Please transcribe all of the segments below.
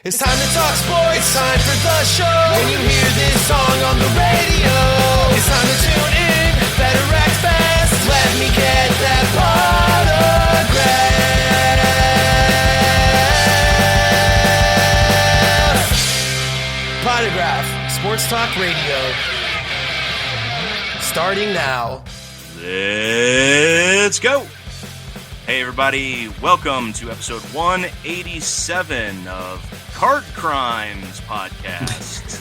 It's time to talk sports, it's time for the show. When you hear this song on the radio, it's time to tune in, better act fast. Let me get that autograph. Potograph, Sports Talk Radio. Starting now. Let's go. Hey everybody, welcome to episode 187 of Card Crimes Podcast.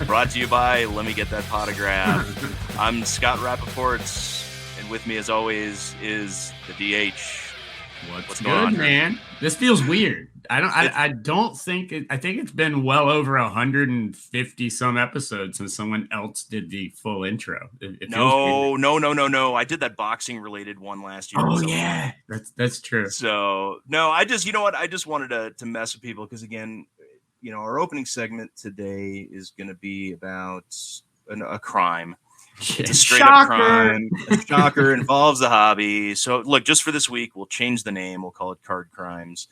Brought to you by Let Me Get That Potograph. I'm Scott Rappaport, and with me as always is the DH. What's going on, man? This feels weird. I think it's been well over 150 some episodes since someone else did the full intro. No. I did that boxing related one last year. Oh yeah, that's true. So no, I just wanted to mess with people because again, our opening segment today is going to be about a crime. It's a straight up crime. A shocker, involves a hobby. So look, just for this week, we'll change the name. We'll call it Card Crimes.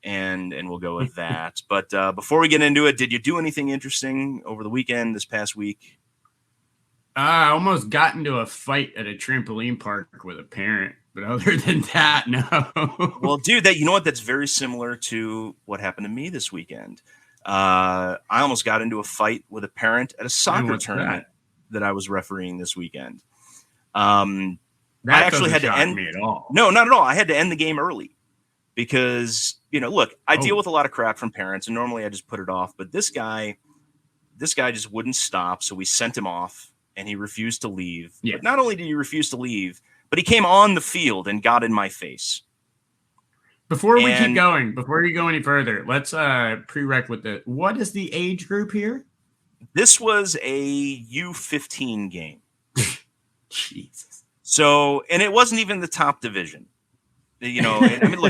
And we'll go with that. But before we get into it, did you do anything interesting over the weekend, this past week? I almost got into a fight at a trampoline park with a parent. But other than that, no. Well, dude, that's very similar to what happened to me this weekend. I almost got into a fight with a parent at a soccer tournament that I was refereeing this weekend. I actually had to end me at all. No, not at all. I had to end the game early. Because, look, I deal with a lot of crap from parents, and normally I just put it off. But this guy just wouldn't stop, so we sent him off, and he refused to leave. Yeah. But not only did he refuse to leave, but he came on the field and got in my face. Before we keep going, before you go any further, let's prereq with it. What is the age group here? This was a U15 game. Jesus. So, and it wasn't even the top division. Look,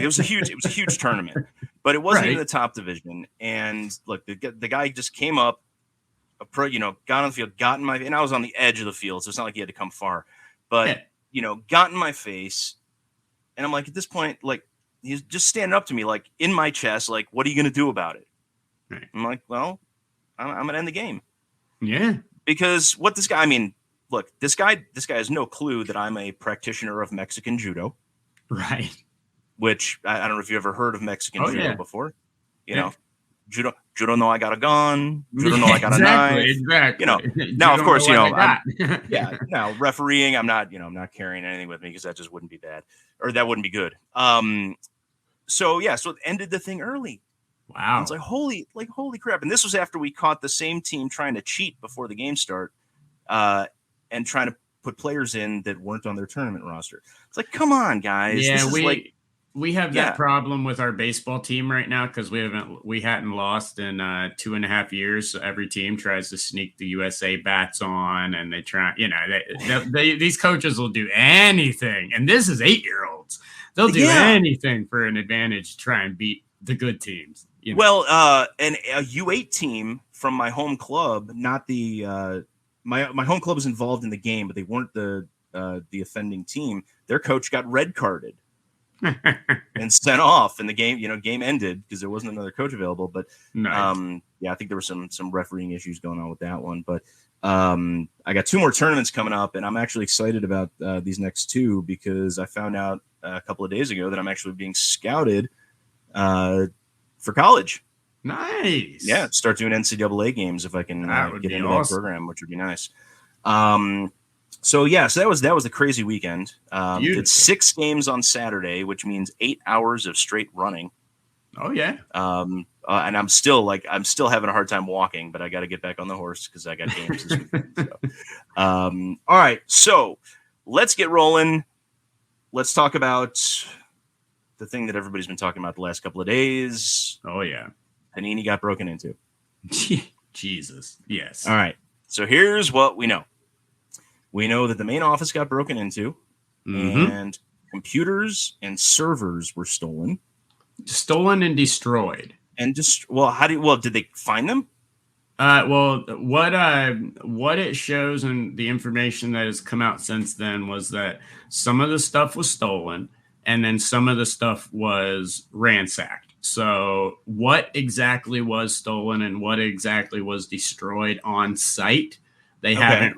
it was a huge tournament, but it wasn't even the top division. And look, the guy just came up, got on the field, got in my, and I was on the edge of the field, so it's not like he had to come far, but got in my face, and I'm like, at this point, like, he's just standing up to me, like in my chest, like, what are you gonna do about it? Right. I'm like, well, I'm gonna end the game. Yeah, because what this guy, look, this guy has no clue that I'm a practitioner of Mexican judo. Right. Which I don't know if you ever heard of Mexican judo before. Judo no I got a gun. Judo no I got a knife. Exactly. Now of course, now refereeing, I'm not carrying anything with me because that just wouldn't be bad. Or that wouldn't be good. So it ended the thing early. Wow. It's like holy crap. And this was after we caught the same team trying to cheat before the game start, and trying to put players in that weren't on their tournament roster. It's like, come on, guys. Yeah, we have that problem with our baseball team right now because we hadn't lost in 2.5 years. So every team tries to sneak the USA bats on, and they try. These coaches will do anything, and this is 8-year-olds. They'll do anything for an advantage to try and beat the good teams. Well, and a U8 team from my home club, not the. My home club was involved in the game, but they weren't the offending team. Their coach got red carded and sent off, and the game ended because there wasn't another coach available. But nice. I think there were some refereeing issues going on with that one. But I got 2 more tournaments coming up, and I'm actually excited about these next 2 because I found out a couple of days ago that I'm actually being scouted for college. Nice. Yeah, start doing NCAA games if I can get into that program, which would be nice. So that was the crazy weekend. Did 6 games on Saturday, which means 8 hours of straight running. Oh yeah. And I'm still having a hard time walking, but I got to get back on the horse because I got games this weekend. So. All right, so let's get rolling. Let's talk about the thing that everybody's been talking about the last couple of days. Oh yeah. Panini got broken into. Jesus. Yes. All right. So here's what we know. We know that the main office got broken into, and computers and servers were stolen. Stolen and destroyed. And did they find them? What it shows and the information that has come out since then was that some of the stuff was stolen, and then some of the stuff was ransacked. So what exactly was stolen and what exactly was destroyed on site? They haven't.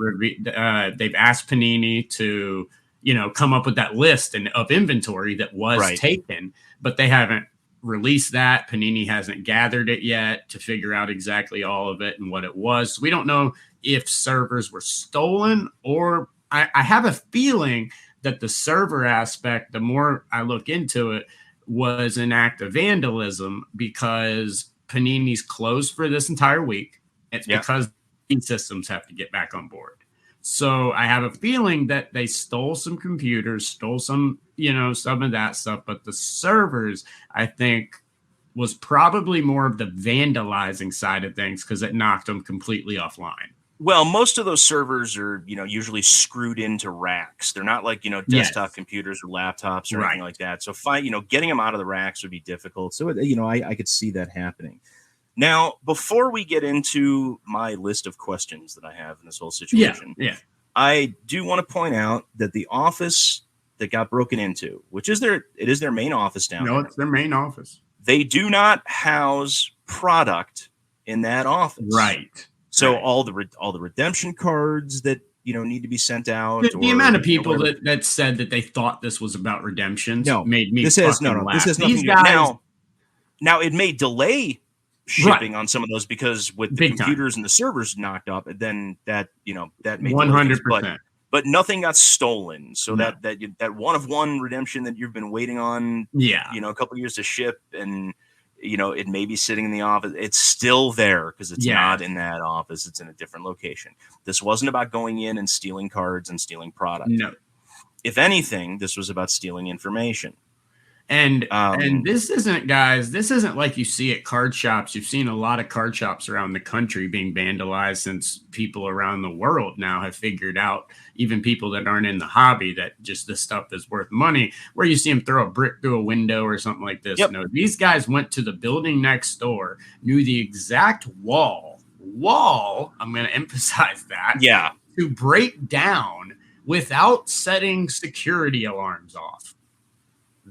They've asked Panini to, come up with that list of inventory that was taken, but they haven't released that. Panini hasn't gathered it yet to figure out exactly all of it and what it was. So we don't know if servers were stolen, or I have a feeling that the server aspect, the more I look into it, was an act of vandalism because Panini's closed for this entire week. It's because systems have to get back on board. So I have a feeling that they stole some computers, stole some, some of that stuff. But the servers, I think, was probably more of the vandalizing side of things because it knocked them completely offline. Well, most of those servers are, usually screwed into racks. They're not like, desktop computers or laptops or anything like that. So, getting them out of the racks would be difficult. So, I could see that happening. Now, before we get into my list of questions that I have in this whole situation, I do want to point out that the office that got broken into, it is their main office down there. No, it's their main office. They do not house product in that office. Right. So all the redemption cards that need to be sent out. The amount of people that said that they thought this was about redemptions made me laugh. This has nothing to do. Now it may delay shipping on some of those because with the computers and the servers knocked up, and then that made 100%. But nothing got stolen. So that one of one redemption that you've been waiting on, a couple of years to ship, and it may be sitting in the office. It's still there because it's not in that office. It's in a different location. This wasn't about going in and stealing cards and stealing product. No. If anything, this was about stealing information. And this isn't, guys, this isn't like you see at card shops. You've seen a lot of card shops around the country being vandalized since people around the world now have figured out, even people that aren't in the hobby, that just this stuff is worth money, where you see them throw a brick through a window or something like this. No, these guys went to the building next door, knew the exact wall, I'm going to emphasize that, to break down without setting security alarms off.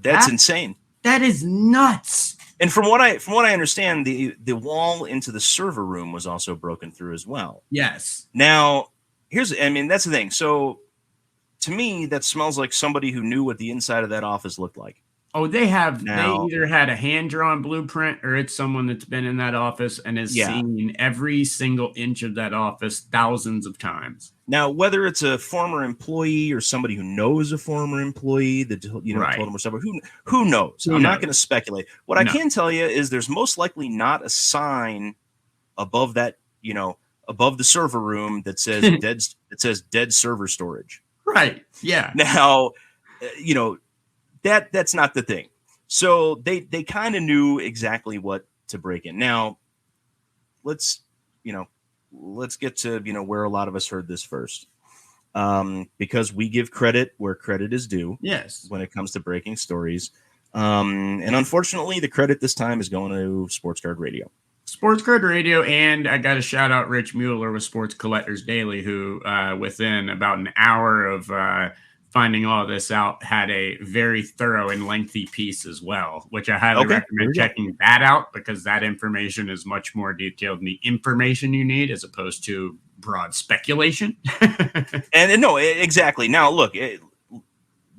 That's insane. That is nuts. And from what I understand, the wall into the server room was also broken through as well. Yes. Now, that's the thing. So to me, that smells like somebody who knew what the inside of that office looked like. Oh, they either had a hand-drawn blueprint, or it's someone that's been in that office and has seen every single inch of that office thousands of times. Now, whether it's a former employee or somebody who knows a former employee that told them or something, who knows? I'm not going to speculate. What I can tell you is there's most likely not a sign above that, above the server room that says dead server storage. Right. Yeah. Now, that's not the thing. So they kind of knew exactly what to break in. Now, let's get to, where a lot of us heard this first. Because we give credit where credit is due. Yes. When it comes to breaking stories. And unfortunately, the credit this time is going to Sports Card Radio. Sports Card Radio, and I got to shout out Rich Mueller with Sports Collectors Daily, who within about an hour of finding all this out, had a very thorough and lengthy piece as well, which I highly recommend checking that out, because that information is much more detailed than the information you need, as opposed to broad speculation. And no, exactly. Now, look,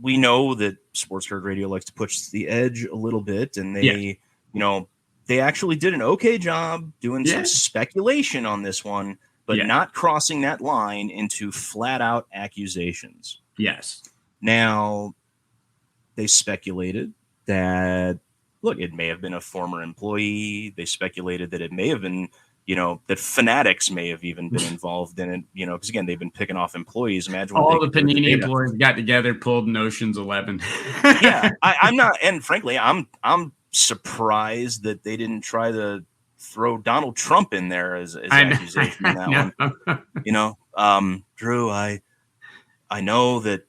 we know that Sports Card Radio likes to push the edge a little bit, and they, they actually did an okay job doing some speculation on this one, but not crossing that line into flat out accusations. Yes. Now, they speculated that, look, it may have been a former employee. They speculated that it may have been, that Fanatics may have even been involved in it, because, again, they've been picking off employees. Imagine all the Panini employees got together, pulled an Ocean's 11. I'm not, and frankly, I'm surprised that they didn't try to throw Donald Trump in there as accusation in that one. Drew, I know that,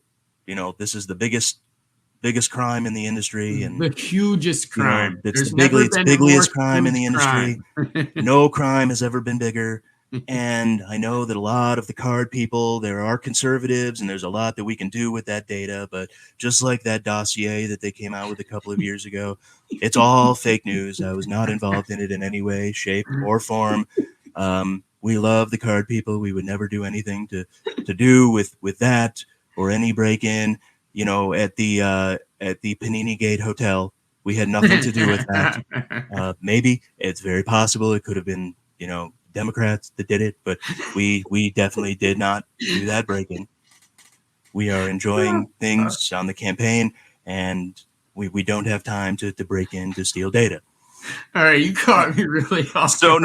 this is the biggest crime in the industry, and the hugest crime. It's the biggest crime in the industry. No crime has ever been bigger. And I know that a lot of the card people, there are conservatives, and there's a lot that we can do with that data. But just like that dossier that they came out with a couple of years ago, it's all fake news. I was not involved in it in any way, shape, or form. We love the card people. We would never do anything to do with that or any break-in. At the Panini Gate Hotel, we had nothing to do with that. Maybe it's very possible it could have been, Democrats that did it, but we definitely did not do that break-in. We are enjoying things on the campaign, and we don't have time to break in to steal data. All right, you caught me really off. So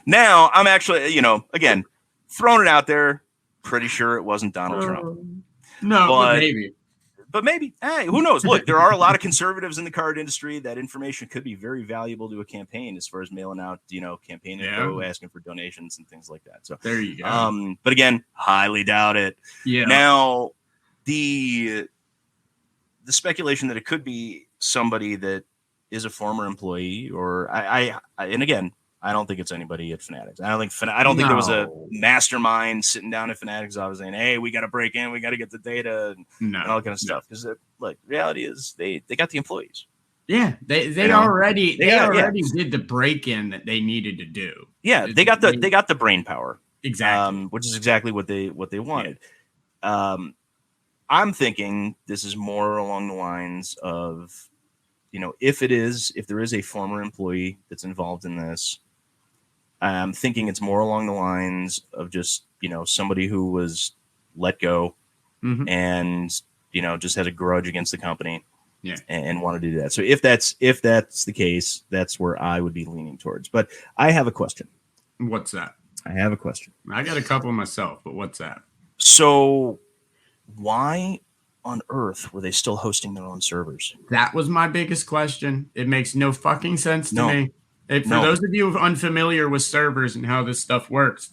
now I'm actually, again, throwing it out there. Pretty sure it wasn't Donald Trump. No, but maybe. But maybe, hey, who knows? Look, there are a lot of conservatives in the card industry. That information could be very valuable to a campaign as far as mailing out, campaign info, asking for donations and things like that. So there you go. But again, highly doubt it. Yeah. Now, the speculation that it could be somebody that is a former employee, or and again, I don't think it's anybody at Fanatics. I don't think there was a mastermind sitting down at Fanatics office saying, "Hey, we got to break in, we got to get the data," and all that kind of stuff. Because look, reality is they got the employees. Yeah, they already did the break in that they needed to do. Yeah, they got the brain power, exactly, which is exactly what they wanted. Yeah. I'm thinking this is more along the lines of, if there is a former employee that's involved in this. I'm thinking it's more along the lines of just, somebody who was let go and, just had a grudge against the company and wanted to do that. So if that's the case, that's where I would be leaning towards. But I have a question. What's that? I have a question. I got a couple myself, but what's that? So why on earth were they still hosting their own servers? That was my biggest question. It makes no fucking sense to me. For those of you unfamiliar with servers and how this stuff works,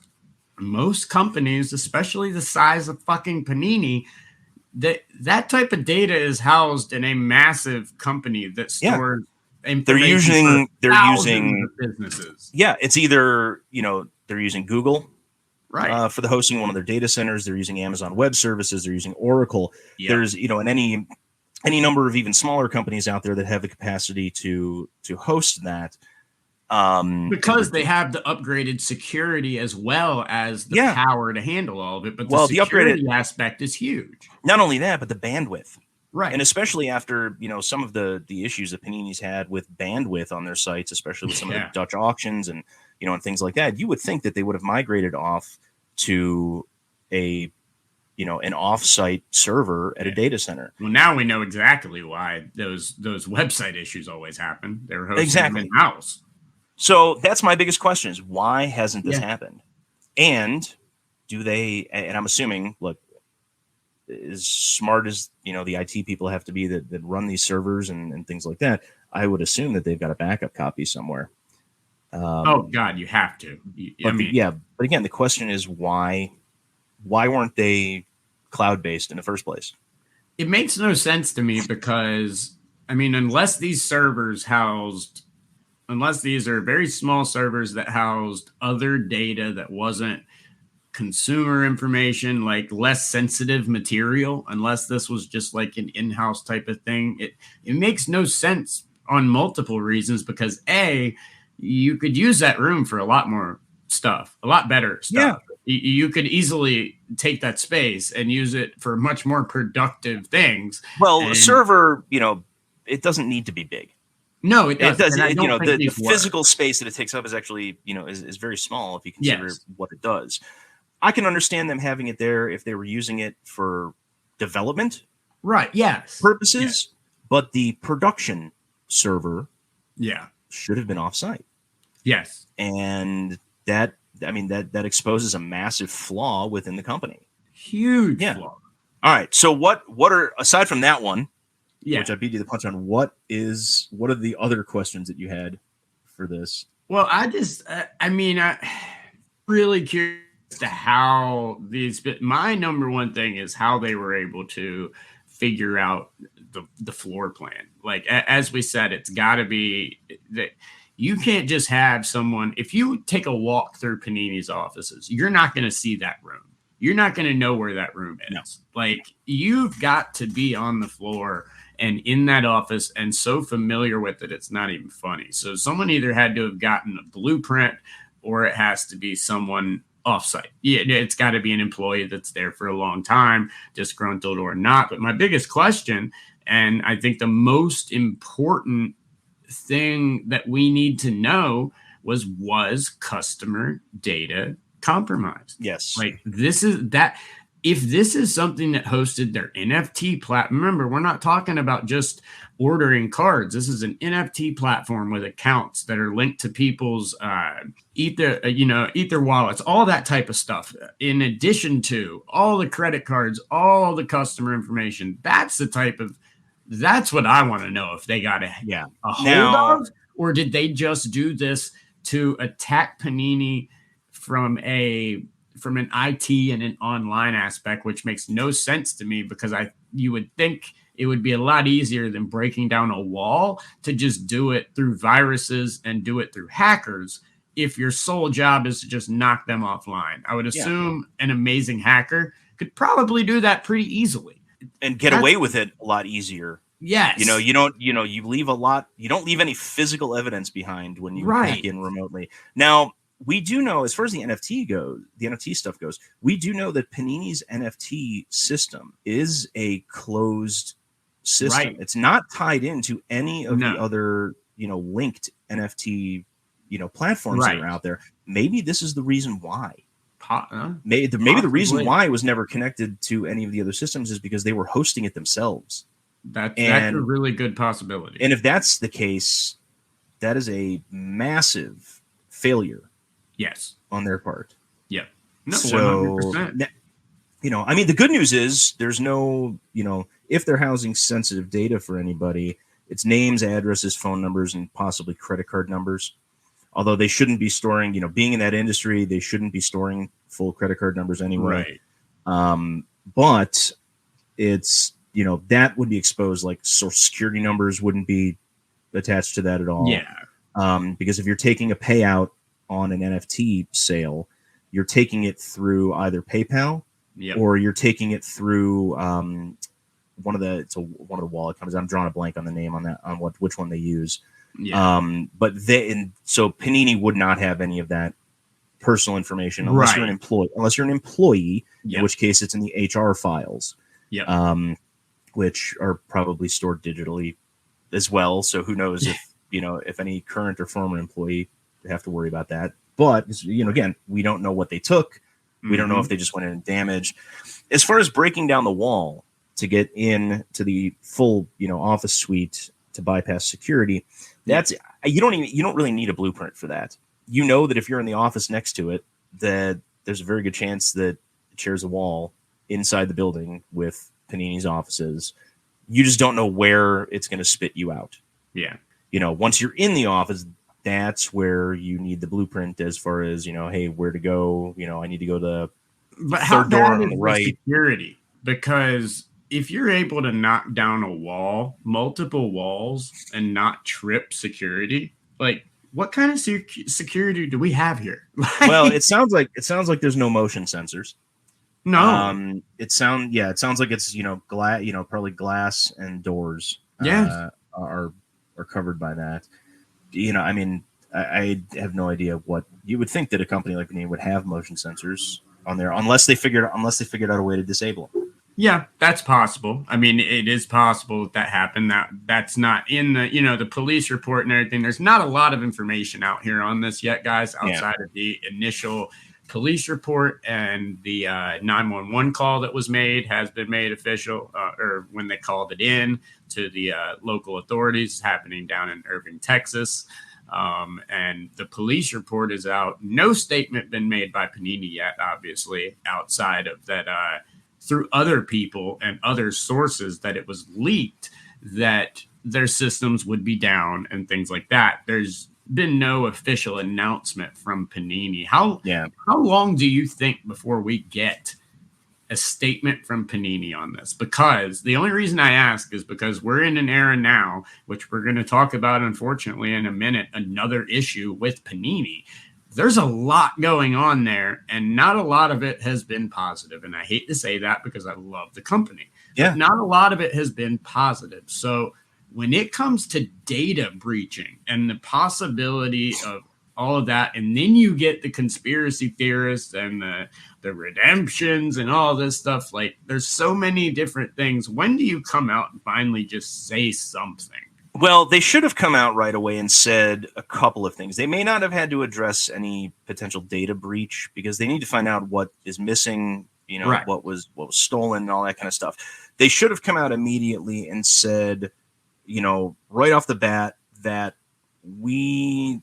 most companies, especially the size of fucking Panini, that type of data is housed in a massive company that stores information. They're using businesses. Yeah, it's either they're using Google, right, for the hosting one of their data centers. They're using Amazon Web Services. They're using Oracle. Yep. There's and any number of even smaller companies out there that have the capacity to host that. Because they have the upgraded security as well as the power to handle all of it. But the security aspect is huge. Not only that, but the bandwidth. Right. And especially after, some of the issues that Panini's had with bandwidth on their sites, especially with some of the Dutch auctions and, and things like that, you would think that they would have migrated off to an off-site server at a data center. Well, now we know exactly why those website issues always happen. They're hosting them in-house. So that's my biggest question is why hasn't this happened? And and I'm assuming, look, as smart as, the IT people have to be that run these servers and things like that, I would assume that they've got a backup copy somewhere. Oh God, you have to. But again, the question is why weren't they cloud-based in the first place? It makes no sense to me because, unless these are very small servers that housed other data that wasn't consumer information, like less sensitive material, unless this was just like an in-house type of thing, it makes no sense on multiple reasons because you could use that room for a lot more stuff, a lot better stuff. Yeah. You could easily take that space and use it for much more productive things. Well, a server, it doesn't need to be big. No, it doesn't. The physical space that it takes up is actually, is very small if you consider what it does. I can understand them having it there if they were using it for development, purposes, but the production server, should have been offsite. Yes, and that exposes a massive flaw within the company. Huge flaw. All right, so what are, aside from that one? Which I beat you the punch on. What are the other questions that you had for this? Well, I'm really curious to how my number one thing is how they were able to figure out the floor plan. Like, as we said, it's got to be that You can't just have someone, if you take a walk through Panini's offices, you're not going to see that room. You're not going to know where that room is. No. Like, you've got to be on the floor and in that office and so familiar with it, it's not even funny. So someone either had to have gotten a blueprint, or it has to be someone offsite. Yeah, it's got to be an employee that's there for a long time, disgruntled or not. But my biggest question, and I think the most important thing that we need to know, was customer data compromised? Yes. Like, this is that. If this is something that hosted their NFT platform, remember, we're not talking about just ordering cards. This is an NFT platform with accounts that are linked to people's Ether wallets, all that type of stuff. In addition to all the credit cards, all the customer information. That's what I want to know, if they got a hold of, or did they just do this to attack Panini from an IT and an online aspect, which makes no sense to me, because you would think it would be a lot easier than breaking down a wall to just do it through viruses and do it through hackers. If your sole job is to just knock them offline, I would assume an amazing hacker could probably do that pretty easily and get away with it a lot easier. Yes. You don't leave any physical evidence behind when you hack in remotely. Now, we do know, as far as the NFT stuff goes, we do know that Panini's NFT system is a closed system. Right. It's not tied into any of the other, linked NFT, platforms that are out there. Maybe this is the reason why. Maybe the reason why it was never connected to any of the other systems is because they were hosting it themselves. That's a really good possibility. And if that's the case, that is a massive failure. Yes. On their part. Yeah. No, so, 100%. The good news is there's no, if they're housing sensitive data for anybody, it's names, addresses, phone numbers, and possibly credit card numbers. Although they shouldn't be storing, being in that industry, they shouldn't be storing full credit card numbers anyway. Right. But it's, that would be exposed. Like, Social Security numbers wouldn't be attached to that at all. Yeah. Because if you're taking a payout on an NFT sale, you're taking it through either PayPal or you're taking it through one of the wallet companies. I'm drawing a blank on the name on that, on which one they use. Yeah. So Panini would not have any of that personal information unless you're an employee, in which case it's in the HR files, which are probably stored digitally as well. So who knows if any current or former employee have to worry about that. But again, we don't know what they took. We don't know if they just went in and damaged. As far as breaking down the wall to get in to the full office suite to bypass security, that's you don't really need a blueprint for that. That if you're in the office next to it, that there's a very good chance that it shares a wall inside the building with Panini's offices. You just don't know where it's going to spit you out. Yeah. Once you're in the office, that's where you need the blueprint as far as, hey, where to go. I need to go to the third door on the right. Security, because if you're able to knock down a wall, multiple walls, and not trip security, like, what kind of security do we have here? Well, it sounds like there's no motion sensors. No. It sounds like it's glass, probably glass and doors. Are covered by that. I have no idea what you would think that a company like Panini would have motion sensors on there, unless they figured out a way to disable them. Yeah, that's possible. It is possible that happened. That's not in the the police report and everything. There's not a lot of information out here on this yet, guys, outside of the initial police report and the 911 call that was made has been made official, or when they called it in to the local authorities, happening down in Irving, Texas. And the police report is out. No statement been made by Panini yet, obviously, outside of that through other people and other sources that it was leaked that their systems would be down and things like that. There's been no official announcement from Panini. How long do you think before we get a statement from Panini on this, because the only reason I ask is because we're in an era now, which we're going to talk about, unfortunately, in a minute, another issue with Panini. There's a lot going on there, and not a lot of it has been positive. And I hate to say that because I love the company. Yeah. But not a lot of it has been positive. So when it comes to data breaching and the possibility of all of that, and then you get the conspiracy theorists and the redemptions and all this stuff, like there's so many different things. When do you come out and finally just say something? Well, they should have come out right away and said a couple of things. They may not have had to address any potential data breach because they need to find out what is missing, Right. what was stolen and all that kind of stuff. They should have come out immediately and said, right off the bat that we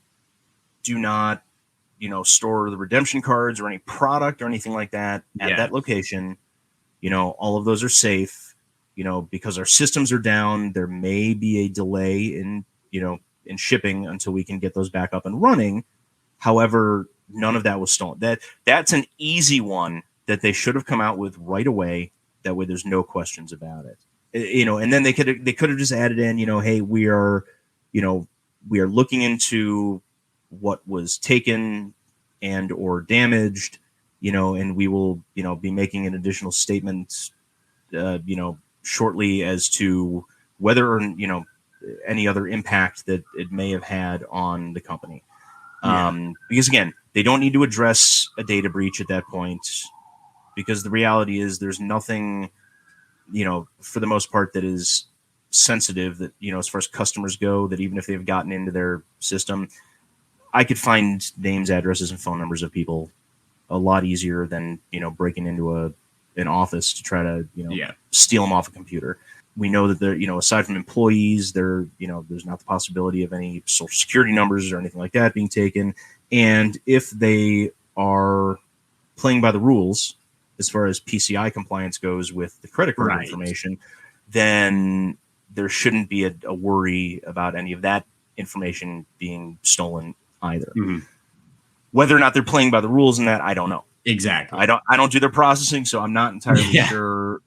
do not, store the redemption cards or any product or anything like that at that location. All of those are safe. Because our systems are down, there may be a delay in shipping until we can get those back up and running. However, none of that was stolen. That's an easy one that they should have come out with right away. That way there's no questions about it. And then they could have just added in, hey, we are looking into what was taken and or damaged, and we will, be making an additional statement, shortly as to whether or any other impact that it may have had on the company. Because again, they don't need to address a data breach at that point, because the reality is there's nothing, for the most part, that is sensitive that, as far as customers go, that even if they've gotten into their system, I could find names, addresses, and phone numbers of people a lot easier than, breaking into an office to try to steal them off a computer. We know that they're, aside from employees, there's not the possibility of any social security numbers or anything like that being taken. And if they are playing by the rules as far as PCI compliance goes with the credit card information, then there shouldn't be a worry about any of that information being stolen either. Whether or not they're playing by the rules in that, I don't know. Exactly. I don't do their processing, so I'm not entirely sure,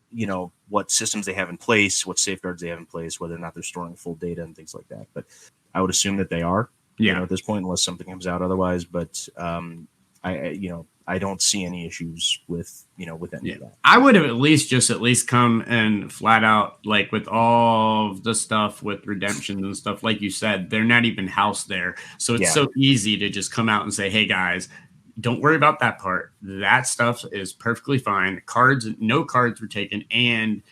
what systems they have in place, what safeguards they have in place, whether or not they're storing full data and things like that. But I would assume that they are, at this point, unless something comes out otherwise. But I don't see any issues with any of that. I would have at least come and flat out, like with all the stuff with redemptions and stuff, like you said, they're not even housed there. So it's so easy to just come out and say, hey guys, don't worry about that part. That stuff is perfectly fine. No cards were taken. And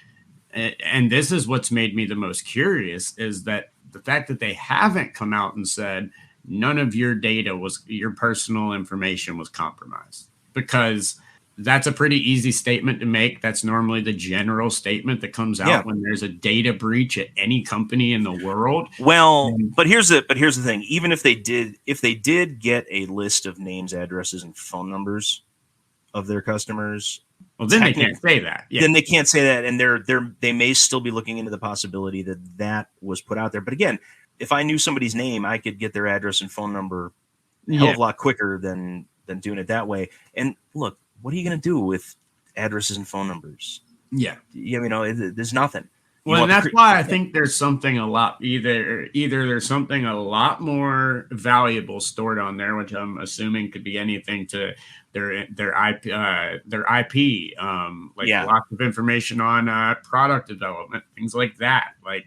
this is what's made me the most curious, is that the fact that they haven't come out and said none of your your personal information was compromised, because that's a pretty easy statement to make. That's normally the general statement that comes out when there's a data breach at any company in the world. Well, but here's the thing. Even if they did get a list of names, addresses, and phone numbers of their customers, well, then they can't say that. Yeah. Then they can't say that, and they may still be looking into the possibility that was put out there. But again, if I knew somebody's name, I could get their address and phone number a hell of a lot quicker than doing it that way. And look, what are you going to do with addresses and phone numbers? Yeah. There's nothing. Well, and that's why I think there's something either there's something a lot more valuable stored on there, which I'm assuming could be anything to their IP, lots of information on product development, things like that. Like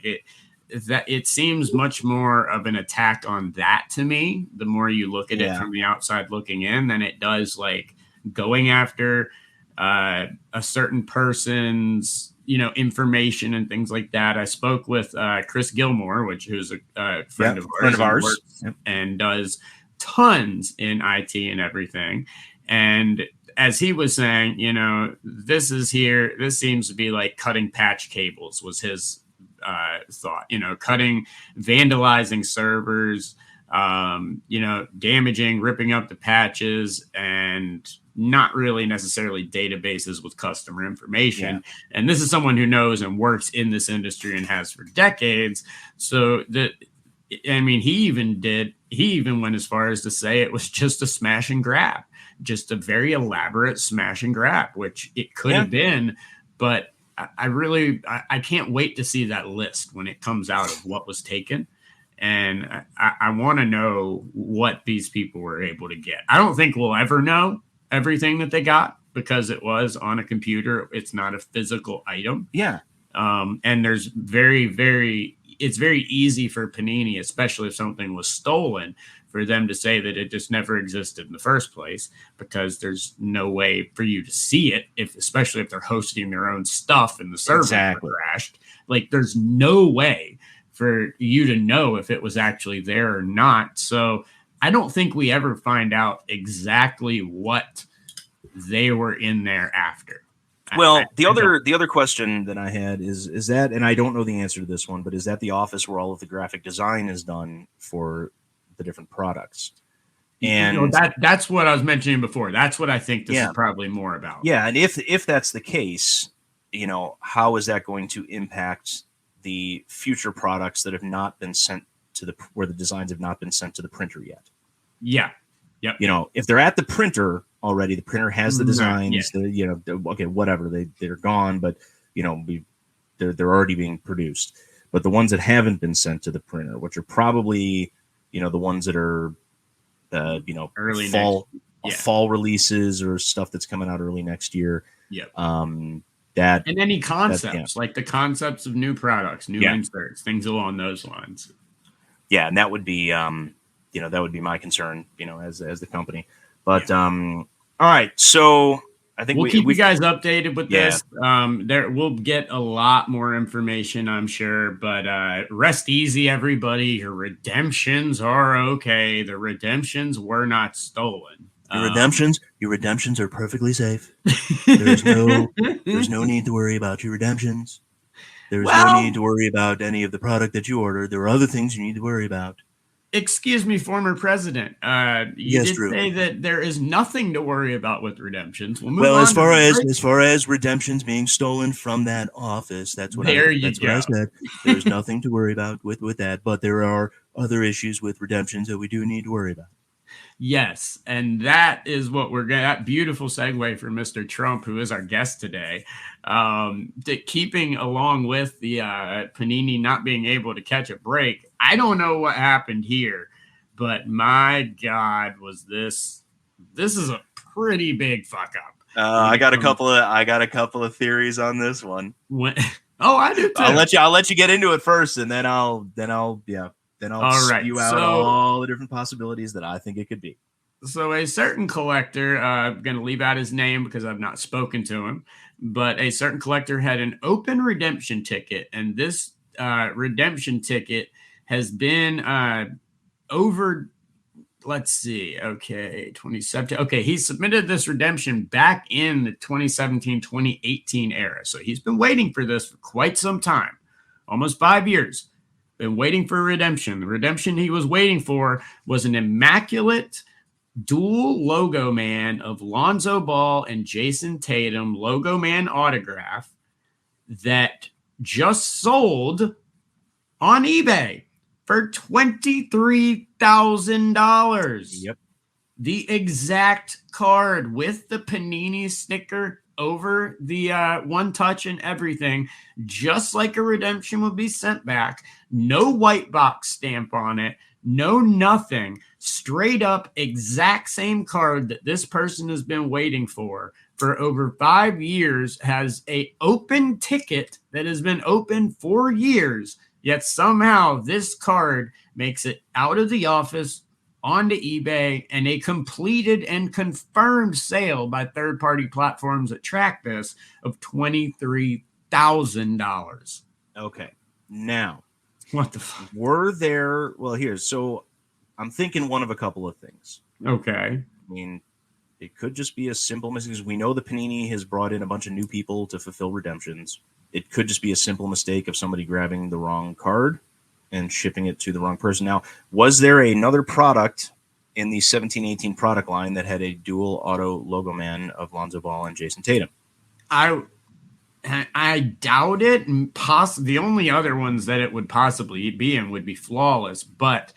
it seems much more of an attack on that to me, the more you look at it from the outside looking in, than it does like going after a certain person's information and things like that. I spoke with Chris Gilmore, who's a friend of ours, and does tons in IT and everything. And as he was saying, this seems to be like cutting patch cables was his thought, vandalizing servers, damaging, ripping up the patches, and not really necessarily databases with customer information. Yeah. And this is someone who knows and works in this industry and has for decades. So he even went as far as to say it was just a smash and grab. just a very elaborate smash and grab, which it could have been, but I can't wait to see that list when it comes out of what was taken. And I want to know what these people were able to get. I don't think we'll ever know everything that they got because it was on a computer. It's not a physical item. Yeah. And there's it's very easy for Panini, especially if something was stolen, for them to say that it just never existed in the first place, because there's no way for you to see it, especially if they're hosting their own stuff and the servers crashed. Like, there's no way for you to know if it was actually there or not. So I don't think we ever find out exactly what they were in there after. Well, the other question that I had is that, and I don't know the answer to this one, but is that the office where all of the graphic design is done for the different products? And that's what I was mentioning before. That's what I think this is probably more about. Yeah, and if that's the case, how is that going to impact the future products that have not been sent to where the designs have not been sent to the printer yet? Yeah. Yep. If they're at the printer already, the printer has the designs. Okay, whatever, they're gone, but they're already being produced. But the ones that haven't been sent to the printer, which are probably the ones that are early fall releases or stuff that's coming out early next year. Yep. And any concepts, like the concepts of new products, new inserts, things along those lines. Yeah, and that would be that would be my concern, as the company. But all right, so I think we'll keep you guys updated with this. We'll get a lot more information, I'm sure. But rest easy, everybody. Your redemptions are okay. The redemptions were not stolen. Your redemptions are perfectly safe. There's no need to worry about your redemptions. There's no need to worry about any of the product that you ordered. There are other things you need to worry about. Excuse me, former president. You did say that there is nothing to worry about with redemptions. As far as redemptions being stolen from that office, that's what I said. There's nothing to worry about with that, but there are other issues with redemptions that we do need to worry about. Yes, and that is what we're going. That beautiful segue for Mr. Trump, who is our guest today, keeping along with the Panini not being able to catch a break. I don't know what happened here, but my God, was this is a pretty big fuck up. I got a couple of theories on this one. I do too. I'll let you get into it first, and then I'll spew out all the different possibilities that I think it could be. So a certain collector, I'm going to leave out his name because I've not spoken to him, but a certain collector had an open redemption ticket, and this redemption ticket has been over, let's see, 2017. Okay, he submitted this redemption back in the 2017-2018 era. So he's been waiting for this for quite some time, almost 5 years. Been waiting for a redemption. The redemption he was waiting for was an immaculate dual logo man of Lonzo Ball and Jason Tatum logo man autograph that just sold on eBay for $23,000. Yep. The exact card with the Panini sticker over the one touch and everything, just like a redemption would be sent back. No white box stamp on it, no nothing. Straight up exact same card that this person has been waiting for over 5 years, has a open ticket that has been open for years, yet somehow this card makes it out of the office onto eBay, and a completed and confirmed sale by third-party platforms that track this of $23,000. Okay. Now, what the fuck? So I'm thinking one of a couple of things. Okay. I mean, it could just be a simple mistake, because we know the Panini has brought in a bunch of new people to fulfill redemptions. It could just be a simple mistake of somebody grabbing the wrong card and shipping it to the wrong person. Now, was there another product in the 17-18 product line that had a dual auto logo man of Lonzo Ball and Jason Tatum? I doubt it. The only other ones that it would possibly be in would be Flawless, but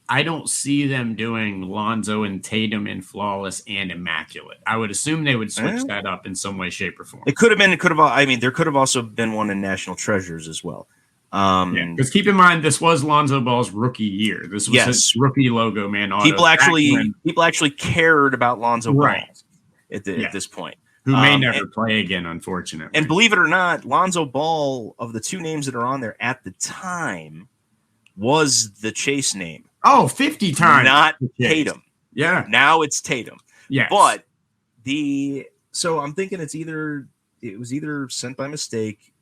I don't see them doing Lonzo and Tatum in flawless and immaculate. I would assume they would switch that up in some way, shape, or form. It could have been. It could have. I mean, there could have also been one in National Treasures as well. Because keep in mind, this was Lonzo Ball's rookie year. This was his rookie logo, man. People actually cared about Lonzo Ball at this point. Who may never play again, unfortunately. And believe it or not, Lonzo Ball, of the two names that are on there at the time, was the chase name. Oh, 50 times. Not Tatum. Yeah. Now it's Tatum. Yeah. But so I'm thinking it was either sent by mistake.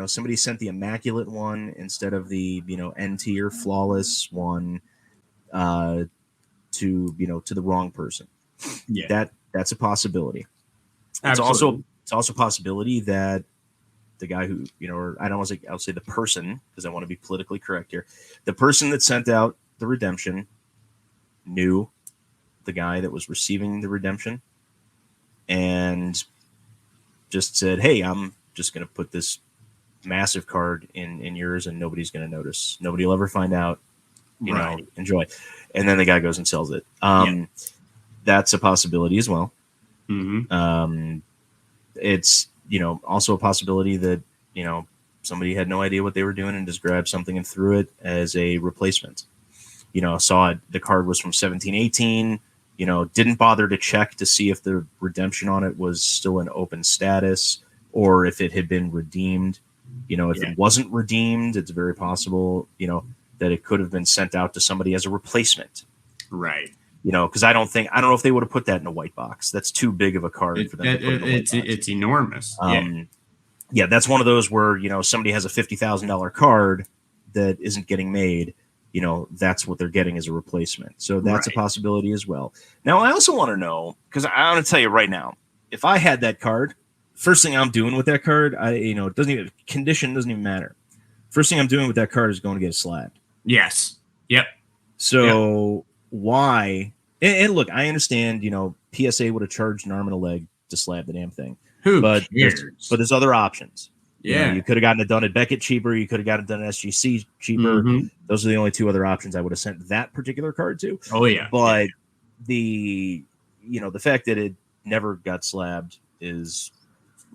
Somebody sent the immaculate one instead of the, N tier flawless one to the wrong person. Yeah. That's a possibility. Absolutely. It's also a possibility that the guy who, or I don't want to say, I'll say the person, because I want to be politically correct here. The person that sent out the redemption knew the guy that was receiving the redemption and just said, hey, I'm just going to put this massive card in yours and nobody's going to notice. Nobody will ever find out, enjoy. And then the guy goes and sells it. That's a possibility as well. Mm-hmm. It's, also a possibility that, somebody had no idea what they were doing and just grabbed something and threw it as a replacement. Saw it, the card was from 1718, didn't bother to check to see if the redemption on it was still in open status or if it had been redeemed. If it wasn't redeemed, it's very possible, that it could have been sent out to somebody as a replacement. Right. Because I don't know if they would have put that in a white box. That's too big of a card for them to put in a white box. It's enormous. That's one of those where, somebody has a $50,000 card that isn't getting made. That's what they're getting as a replacement. So that's a possibility as well. Now, I also want to know, because I want to tell you right now, if I had that card, first thing I'm doing with that card, it doesn't even, condition doesn't even matter. First thing I'm doing with that card is going to get it slabbed. Yes. Yep. So why? And look, I understand, PSA would have charged an arm and a leg to slab the damn thing. But there's other options. Yeah. You could have gotten it done at Beckett cheaper. You could have gotten it done at SGC cheaper. Mm-hmm. Those are the only two other options I would have sent that particular card to. Oh, yeah. But the fact that it never got slabbed is...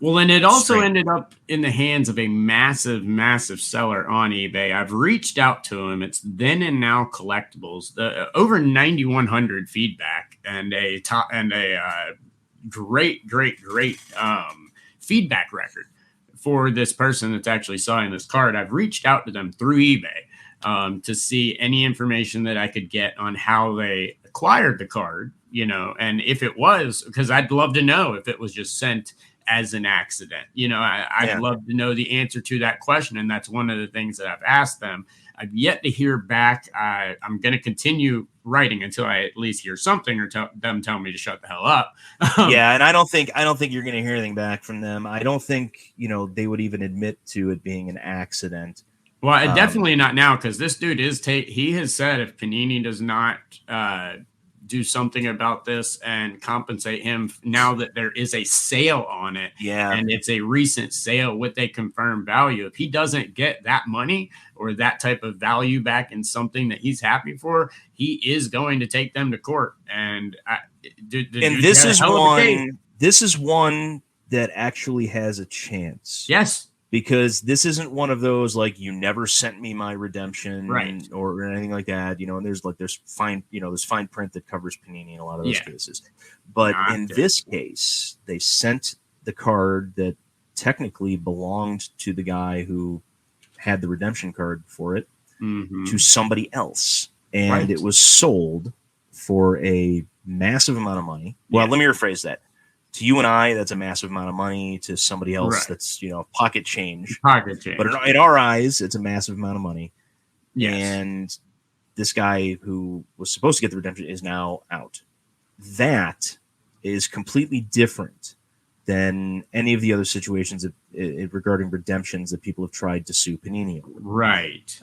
Well, and it also ended up in the hands of a massive, massive seller on eBay. I've reached out to him. It's Then and Now Collectibles. Over 9,100 feedback and a great feedback record for this person that's actually selling this card. I've reached out to them through eBay to see any information that I could get on how they acquired the card, and if it was, because I'd love to know if it was just sent as an accident. I'd love to know the answer to that question. And that's one of the things that I've asked them. I've yet to hear back. I'm going to continue writing until I at least hear something or them tell me to shut the hell up. And I don't think you're going to hear anything back from them. I don't think, they would even admit to it being an accident. Well, definitely not now, because this dude he has said if Panini does not do something about this and compensate him now that there is a sale on it. Yeah. And it's a recent sale with a confirmed value. If he doesn't get that money or that type of value back in something that he's happy for, he is going to take them to court. And this is one that actually has a chance. Yes. Because this isn't one of those like you never sent me my redemption right. or anything like that, and there's fine print that covers Panini in a lot of those cases. But in this case, they sent the card that technically belonged to the guy who had the redemption card for it to somebody else. And it was sold for a massive amount of money. Well, let me rephrase that. To you and I, that's a massive amount of money. To somebody else, that's pocket change. But in our eyes, it's a massive amount of money. Yes. And this guy who was supposed to get the redemption is now out. That is completely different than any of the other situations regarding redemptions that people have tried to sue Panini over. Right.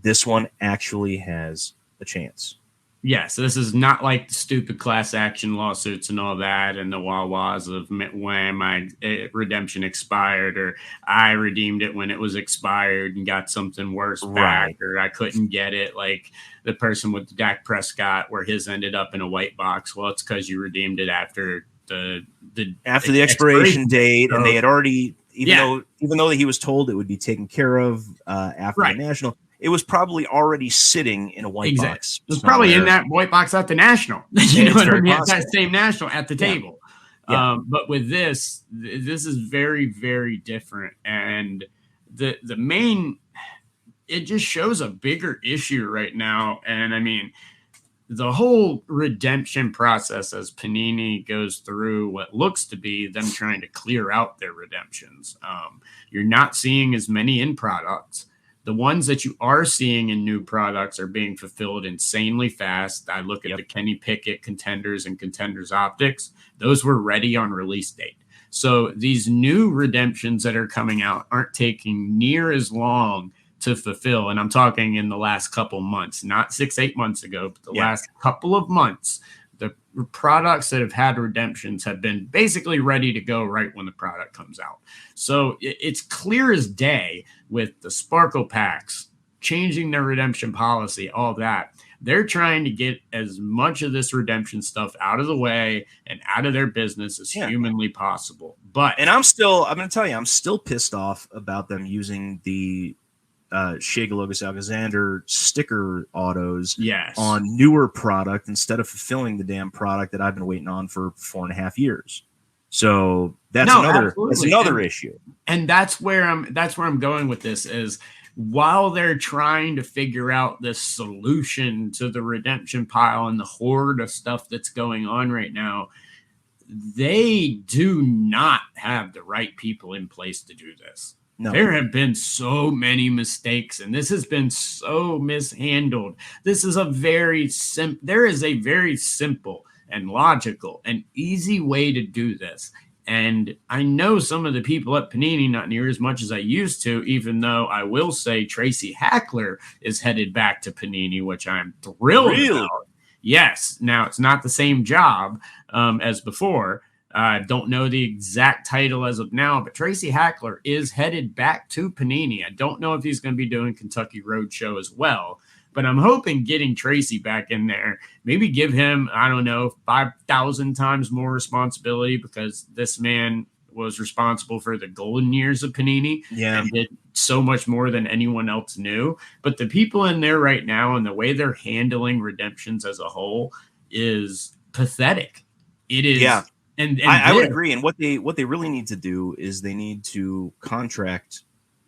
This one actually has a chance. Yes, this is not like the stupid class action lawsuits and all that and the wah-wahs of when my redemption expired, or I redeemed it when it was expired and got something worse back, or I couldn't get it, like the person with Dak Prescott where his ended up in a white box. Well, it's because you redeemed it after the expiration date, and they had already, even though he was told it would be taken care of after the National, it was probably already sitting in a white box. It was probably in that white box at the National. You know what I mean? At that same National at the table. Yeah. But with this is very, very different. And the main, it just shows a bigger issue right now. And I mean, the whole redemption process as Panini goes through what looks to be them trying to clear out their redemptions. You're not seeing as many in products. The ones that you are seeing in new products are being fulfilled insanely fast. I look at the Kenny Pickett Contenders and Contenders Optics. Those were ready on release date. So these new redemptions that are coming out aren't taking near as long to fulfill. And I'm talking in the last couple months, not 6-8 months ago, but the last couple of months. The products that have had redemptions have been basically ready to go right when the product comes out. So it's clear as day with the Sparkle packs, changing their redemption policy, all that. They're trying to get as much of this redemption stuff out of the way and out of their business as humanly possible. And I'm going to tell you, I'm still pissed off about them using the Shea Gilgeous-Alexander sticker autos on newer product instead of fulfilling the damn product that I've been waiting on for 4.5 years. So that's another issue. And that's where I'm going with this is while they're trying to figure out this solution to the redemption pile and the horde of stuff that's going on right now, they do not have the right people in place to do this. No. There have been so many mistakes, and this has been so mishandled. There is a very simple and logical and easy way to do this. And I know some of the people at Panini, not near as much as I used to, even though I will say Tracy Hackler is headed back to Panini, which I'm thrilled about. Yes. Now, it's not the same job as before. I don't know the exact title as of now, but Tracy Hackler is headed back to Panini. I don't know if he's going to be doing Kentucky Roadshow as well, but I'm hoping getting Tracy back in there, maybe give him, 5,000 times more responsibility, because this man was responsible for the golden years of Panini and did so much more than anyone else knew. But the people in there right now and the way they're handling redemptions as a whole is pathetic. It is. Yeah. And I would agree. And what they really need to do is they need to contract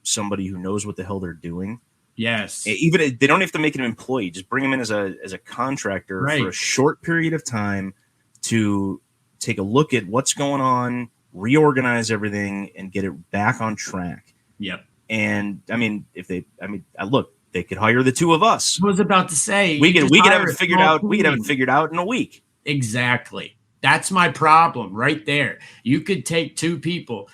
somebody who knows what the hell they're doing. Yes. Even they don't have to make an employee. Just bring him in as a contractor for a short period of time to take a look at what's going on, reorganize everything, and get it back on track. Yep. And look, they could hire the two of us. I was about to say we could have it figured out. We could have it figured out in a week. Exactly. That's my problem right there. You could take two people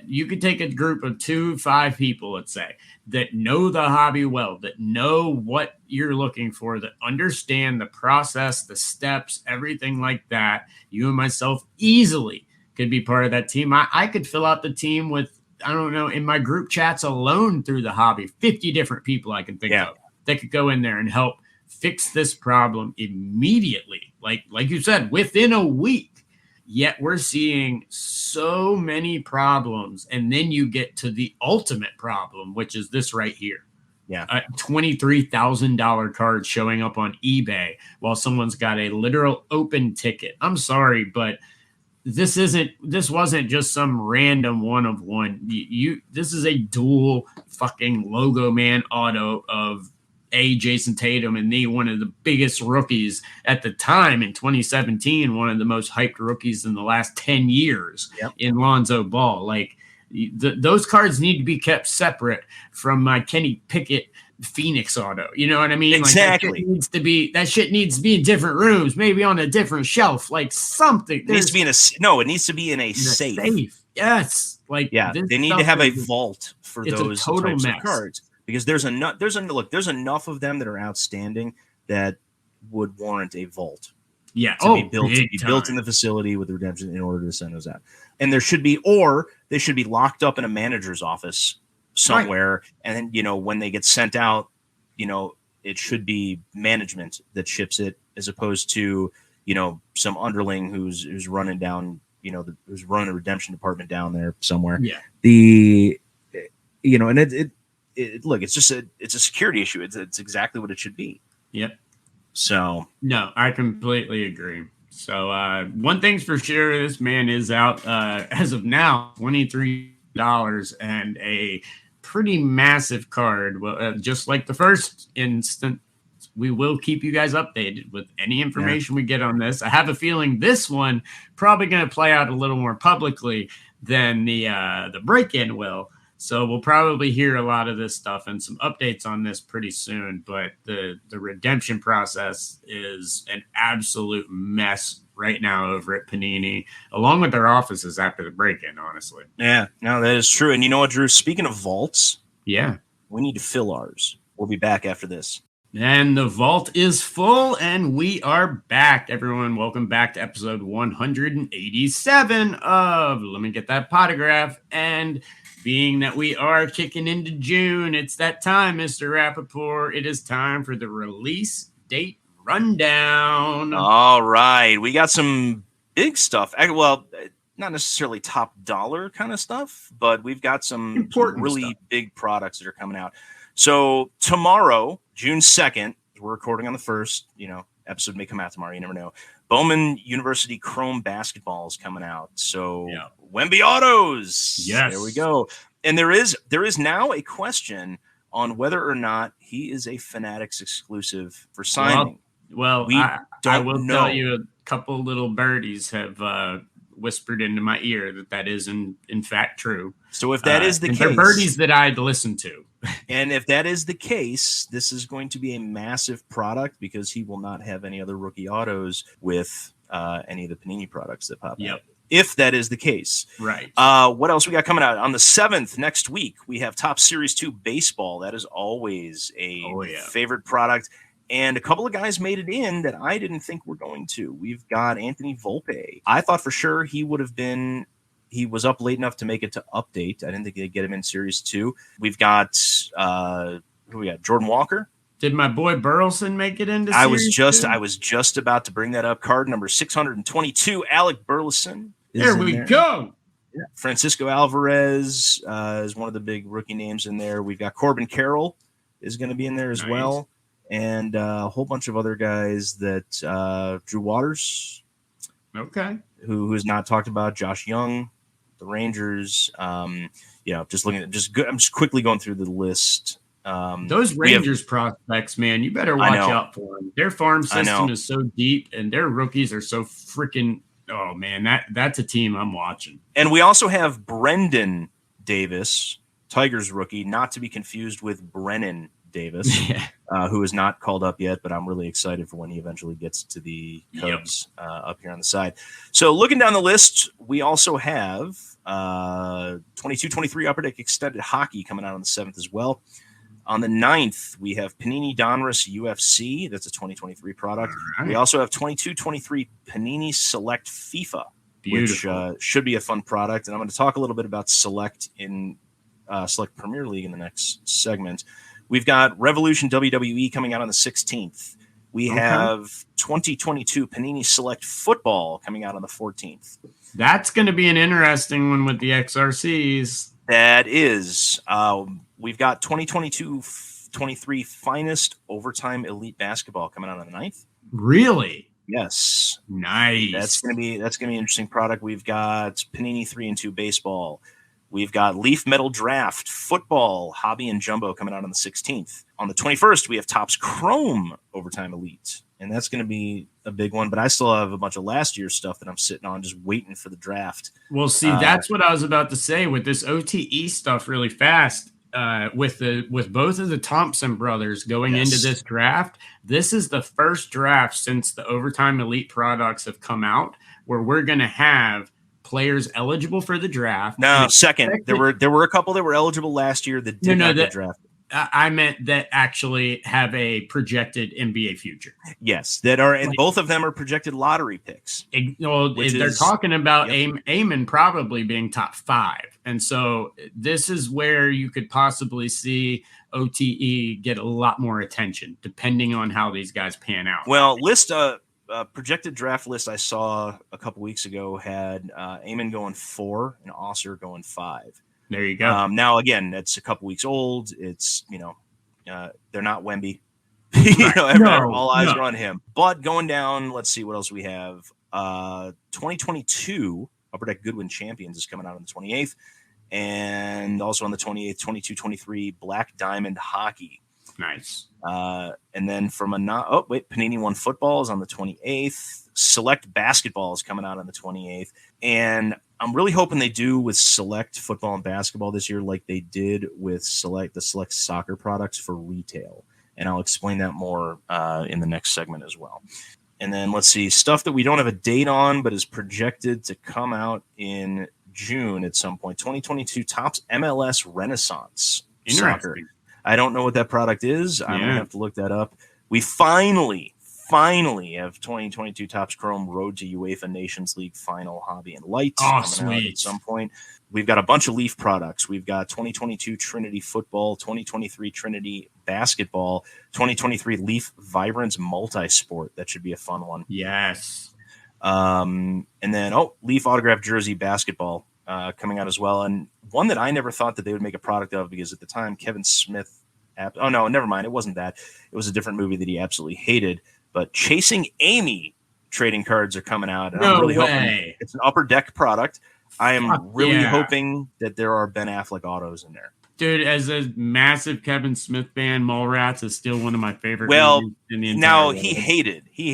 you could take a group of 5 people, let's say, that know the hobby well, that know what you're looking for, that understand the process, the steps, everything like that. You and myself easily could be part of that team. I could fill out the team with, in my group chats alone through the hobby, 50 different people I can think of that could go in there and help fix this problem immediately. Like you said, within a week. Yet we're seeing so many problems. And then you get to the ultimate problem, which is this right here. Yeah. A $23,000 card showing up on eBay while someone's got a literal open ticket. I'm sorry, but this wasn't just some random one of one. This is a dual fucking logo man auto of Jason Tatum and one of the biggest rookies at the time in 2017, one of the most hyped rookies in the last 10 years in Lonzo Ball. Like those cards need to be kept separate from my Kenny Pickett Phoenix auto. You know what I mean? Exactly. Like that shit needs to be in different rooms, maybe on a different shelf, like something. It needs to be in a safe. Yes. Like they need to have a vault for those types of cards. Because there's enough of them that are outstanding that would warrant a vault. Yeah, to be built in the facility with the redemption in order to send those out. And there should be, or they should be locked up in a manager's office somewhere. Right. And then, when they get sent out, it should be management that ships it, as opposed to, some underling who's running down, who's running a redemption department down there somewhere. Yeah. And look, it's just it's a security issue. It's exactly what it should be. Yep. So no, I completely agree. So one thing's for sure, this man is out as of now, $23 and a pretty massive card. Well, just like the first instant, we will keep you guys updated with any information we get on this. I have a feeling this one probably going to play out a little more publicly than the break-in will. So we'll probably hear a lot of this stuff and some updates on this pretty soon. But the redemption process is an absolute mess right now over at Panini, along with their offices after the break-in, honestly. Yeah, no, that is true. And you know what, Drew? Speaking of vaults, we need to fill ours. We'll be back after this. And the vault is full, and we are back. Everyone, welcome back to episode 187 of Let Me Get That Potograph. And being that we are kicking into June, it's that time, Mr. Rappaport. It is time for the release date rundown. All right. We got some big stuff. Well, not necessarily top dollar kind of stuff, but we've got some really big products that are coming out. So tomorrow, June 2nd, we're recording on the 1st, episode may come out tomorrow. You never know. Bowman University Chrome basketball is coming out. So Wemby Autos. Yes. There we go. And there is now a question on whether or not he is a Fanatics exclusive for signing. Well, I will tell you, a couple little birdies have whispered into my ear that is in fact true. So if that is the case, they're birdies that I'd listen to. And if that is the case, this is going to be a massive product because he will not have any other rookie autos with any of the Panini products that pop out. If that is the case. Right. What else we got coming out? On the 7th, next week, we have Top Series 2 Baseball. That is always a favorite product. And a couple of guys made it in that I didn't think were going to. We've got Anthony Volpe. I thought for sure he was up late enough to make it to update. I didn't think they'd get him in Series 2. We've got, who we got? Jordan Walker. Did my boy Burleson make it into Series 2? I was just about to bring that up. Card number 622, Alec Burleson. There we go. Yeah. Francisco Alvarez is one of the big rookie names in there. We've got Corbin Carroll is going to be in there as well. And a whole bunch of other guys that Drew Waters. Okay. Who is not talked about. Josh Young, the Rangers. Just looking at I'm just quickly going through the list. Those Rangers prospects, man, you better watch out for them. Their farm system is so deep, and their rookies are so freaking. Oh man, that's a team I'm watching. And we also have Brendan Davis, Tigers rookie, not to be confused with Brennan Davis, who is not called up yet, but I'm really excited for when he eventually gets to the Cubs up here on the side. So looking down the list, we also have 22-23 Upper Deck Extended Hockey coming out on the 7th as well. On the 9th, we have Panini Donruss UFC. That's a 2023 product. Right. We also have 22-23 Panini Select FIFA, which should be a fun product. And I'm going to talk a little bit about Select in Select Premier League in the next segment. We've got Revolution WWE coming out on the 16th. We have 2022 Panini Select Football coming out on the 14th. That's going to be an interesting one with the XRCs. That is. We've got 2022-23 Finest Overtime Elite Basketball coming out on the 9th. Really? Yes. Nice. That's gonna be an interesting product. We've got Panini 3-2 Baseball. We've got Leaf Metal Draft Football, Hobby and Jumbo coming out on the 16th. On the 21st, we have Topps Chrome Overtime Elite. And that's going to be a big one. But I still have a bunch of last year's stuff that I'm sitting on just waiting for the draft. Well, see, that's what I was about to say with this OTE stuff really fast. With both of the Thompson brothers going into this draft, this is the first draft since the Overtime Elite products have come out where we're going to have players eligible for the draft. No, second. There were a couple that were eligible last year that did not get drafted. I meant that actually have a projected NBA future. Yes, that are, and both of them are projected lottery picks. They're talking about Amon probably being top 5. And so this is where you could possibly see OTE get a lot more attention, depending on how these guys pan out. Well, projected draft list I saw a couple weeks ago had Amon going 4 and Osser going 5. There you go. Now, again, it's a couple weeks old. It's, they're not Wemby. All eyes are on him. But going down, let's see what else we have. 2022 Upper Deck Goodwin Champions is coming out on the 28th. And also on the 28th, 22-23 Black Diamond Hockey. Nice. And then from Panini One Football is on the 28th. Select Basketball is coming out on the 28th. And I'm really hoping they do with Select Football and Basketball this year like they did with the Select Soccer products for retail. And I'll explain that more in the next segment as well. And then let's see, stuff that we don't have a date on but is projected to come out in June at some point. 2022 Topps MLS Renaissance Soccer. I don't know what that product is. I'm going to have to look that up. We finally have 2022 Topps Chrome Road to UEFA Nations League Final Hobby and Light coming out at some point. We've got a bunch of Leaf products. We've got 2022 Trinity Football, 2023 Trinity Basketball, 2023 Leaf Vibrance Multisport. That should be a fun one. Yes. And then, Leaf Autograph Jersey Basketball coming out as well. And one that I never thought that they would make a product of because at the time, Kevin Smith never mind. It wasn't that. It was a different movie that he absolutely hated. But Chasing Amy trading cards are coming out. And I'm really hoping it's an Upper Deck product. I am really hoping that there are Ben Affleck autos in there. Dude, as a massive Kevin Smith fan, Mallrats is still one of my favorite movies in the entire world. He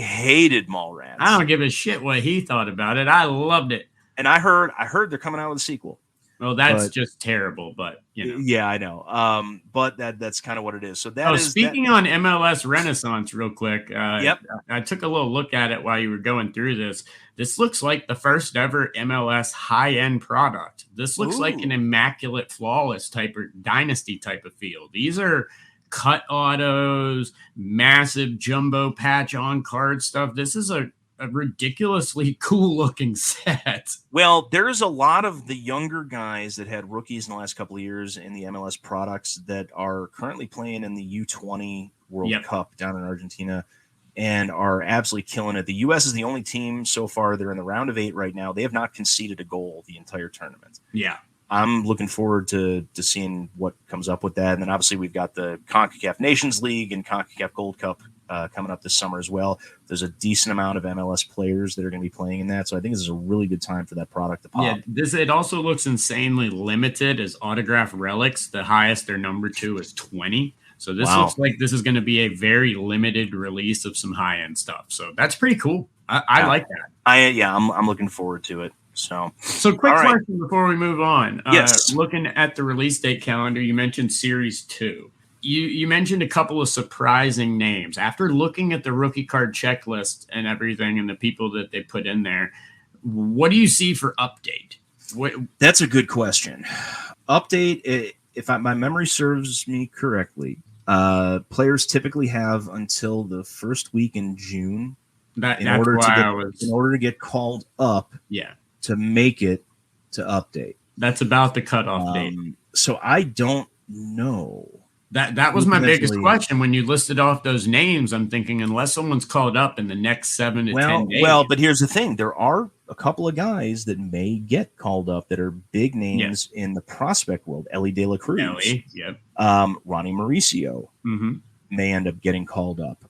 hated Mallrats. I don't give a shit what he thought about it. I loved it. And I heard they're coming out with a sequel. Well, that's just terrible, but Yeah, I know. But that's kind of what it is. So speaking on MLS Renaissance real quick. Yep. I took a little look at it while you were going through this. This looks like the first ever MLS high-end product. This looks like an immaculate, flawless type or dynasty type of feel. These are cut autos, massive jumbo patch on card stuff. This is a ridiculously cool looking set. Well, there's a lot of the younger guys that had rookies in the last couple of years in the MLS products that are currently playing in the U20 World Cup down in Argentina and are absolutely killing it. The U.S. is the only team so far. They're in the round of 8 right now. They have not conceded a goal the entire tournament. Yeah. I'm looking forward to seeing what comes up with that. And then obviously we've got the CONCACAF Nations League and CONCACAF Gold Cup coming up this summer as well. There's a decent amount of MLS players that are going to be playing in that. So I think this is a really good time for that product to pop. Yeah, it also looks insanely limited as autograph relics. The highest, their number 2 is 20. So this looks like this is going to be a very limited release of some high-end stuff. So that's pretty cool. I like that. I'm looking forward to it. So quick question before we move on. Yes. Looking at the release date calendar, you mentioned Series 2. You mentioned a couple of surprising names. After looking at the rookie card checklist and everything and the people that they put in there, what do you see for update? That's a good question. Update, if my memory serves me correctly, players typically have until the first week in June in order to get called up to make it to update. That's about the cutoff date. So I don't know. That was my biggest question. When you listed off those names, I'm thinking unless someone's called up in the next 7 to 10 days. Well, but here's the thing. There are a couple of guys that may get called up that are big names in the prospect world. Ellie De La Cruz. Ronnie Mauricio may end up getting called up.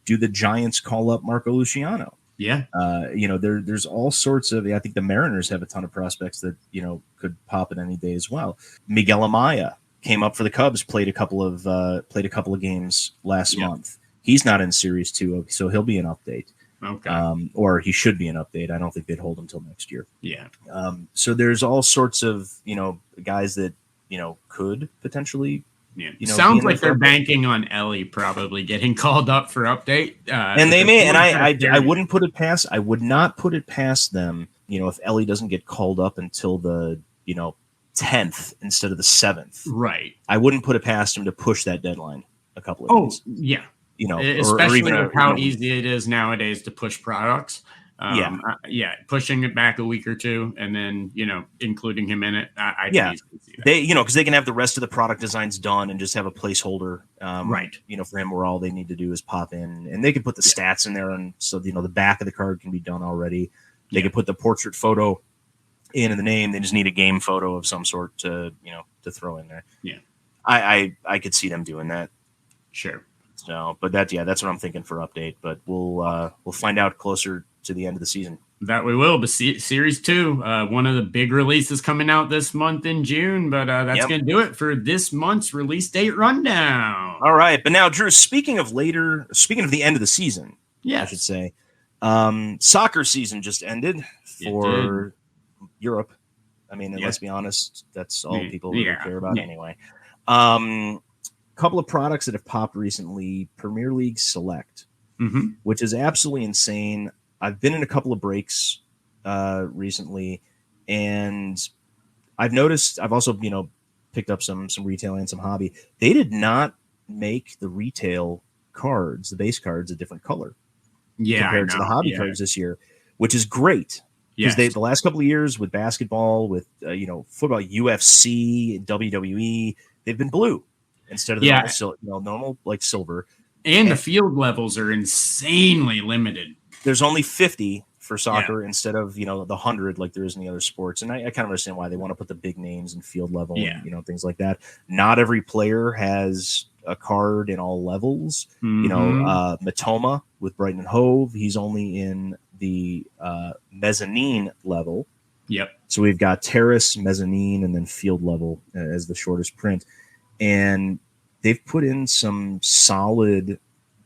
Do the Giants call up Marco Luciano? Yeah. There's all sorts of, I think the Mariners have a ton of prospects that, could pop at any day as well. Miguel Amaya came up for the Cubs, played a couple of games last month. He's not in Series 2, so he'll be an update. Okay. Or he should be an update. I don't think they'd hold him till next year. Yeah. So there's all sorts of, guys that, could potentially. Yeah. Sounds like they're banking on Ellie probably getting called up for update. And they may, and I wouldn't put it past. I would not put it past them. If Ellie doesn't get called up until the 10th instead of the 7th. Right. I wouldn't put it past him to push that deadline a couple of days. Yeah. You know, especially or even with how easy it is nowadays to push products. Pushing it back a week or two, and then including him in it. I can easily see that. Because they can have the rest of the product designs done and just have a placeholder, right? For him, where all they need to do is pop in, and they can put the stats in there, and so the back of the card can be done already. They can put the portrait photo in the name. They just need a game photo of some sort to throw in there. Yeah, I could see them doing that. Sure. So, but that's what I'm thinking for update. But we'll find out closer to the end of the season. That we will. But Series 2, one of the big releases coming out this month in June. But that's going to do it for this month's release date rundown. All right. But now, Drew, speaking of the end of the season, I should say, soccer season just ended for Europe. I mean, let's be honest, that's all people really care about anyway. Couple of products that have popped recently: Premier League Select, which is absolutely insane. I've been in a couple of breaks recently, and I've noticed. I've also picked up some retail and some hobby. They did not make the retail cards, the base cards, a different color compared to the hobby cards this year, which is great. Because the last couple of years with basketball, with football, UFC, WWE, they've been blue instead of the normal like silver. And the field levels are insanely limited. There's only 50 for soccer instead of the 100 like there is in the other sports, and I kind of understand why they want to put the big names in field level, and things like that. Not every player has a card in all levels. Matoma with Brighton and Hove, he's only in the mezzanine level. Yep. So we've got terrace, mezzanine, and then field level as the shortest print. And they've put in some solid,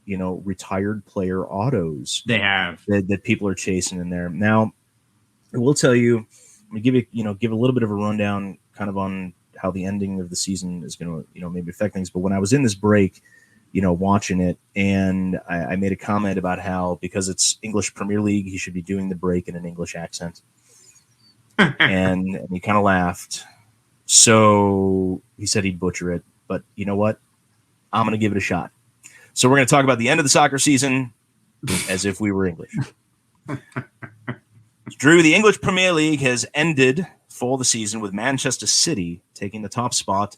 retired player autos. They have that people are chasing in there. Now, I will tell you, I'm gonna give a little bit of a rundown, kind of on how the ending of the season is going to, maybe affect things. But when I was in this break, watching it, and I made a comment about how, because it's English Premier League, he should be doing the break in an English accent. and he kind of laughed. So he said he'd butcher it, but you know what? I'm going to give it a shot. So we're going to talk about the end of the soccer season as if we were English. Drew, the English Premier League has ended for the season with Manchester City taking the top spot,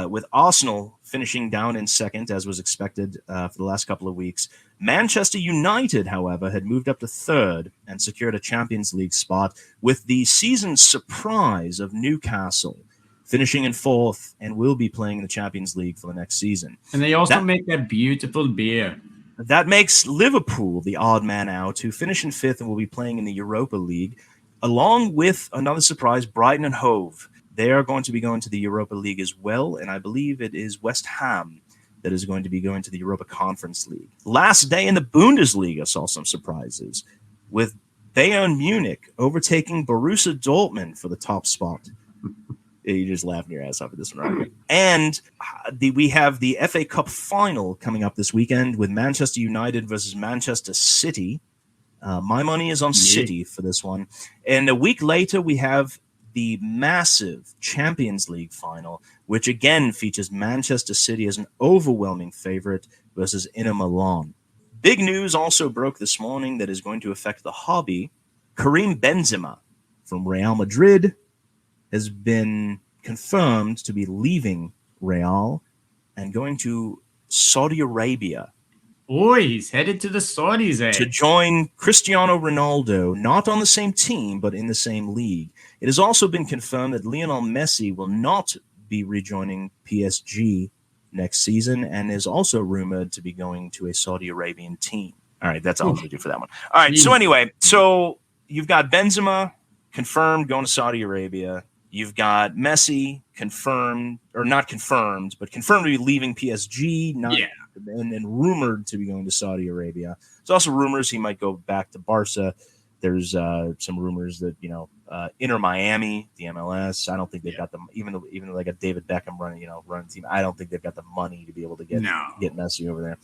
with Arsenal finishing down in second, as was expected for the last couple of weeks. Manchester United, however, had moved up to third and secured a Champions League spot, with the season surprise of Newcastle finishing in fourth and will be playing in the Champions League for the next season. And they also make that beautiful beer. That makes Liverpool the odd man out, who finish in fifth and will be playing in the Europa League, along with another surprise, Brighton and Hove. They are going to be going to the Europa League as well, and I believe it is West Ham that is going to be going to the Europa Conference League. Last day in the Bundesliga saw some surprises, with Bayern Munich overtaking Borussia Dortmund for the top spot. You just laughing your ass off at this one, right? And we have the FA Cup final coming up this weekend with Manchester United versus Manchester City. My money is on City for this one. And a week later, we have the massive Champions League final, which again features Manchester City as an overwhelming favorite versus Inter Milan. Big news also broke this morning that is going to affect the hobby. Karim Benzema from Real Madrid has been confirmed to be leaving Real and going to Saudi Arabia. Boy, he's headed to the Saudis, to join Cristiano Ronaldo, not on the same team, but in the same league. It has also been confirmed that Lionel Messi will not be rejoining PSG next season, and is also rumored to be going to a Saudi Arabian team. All right, that's all I'm going to do for that one. All right, so anyway, you've got Benzema confirmed going to Saudi Arabia. You've got Messi confirmed, or not confirmed, but confirmed to be leaving PSG, and rumored to be going to Saudi Arabia. There's also rumors he might go back to Barca. There's some rumors that Inter Miami, the MLS. I don't think they've got them. Even though they got David Beckham running team, I don't think they've got the money to be able to get Messi over there.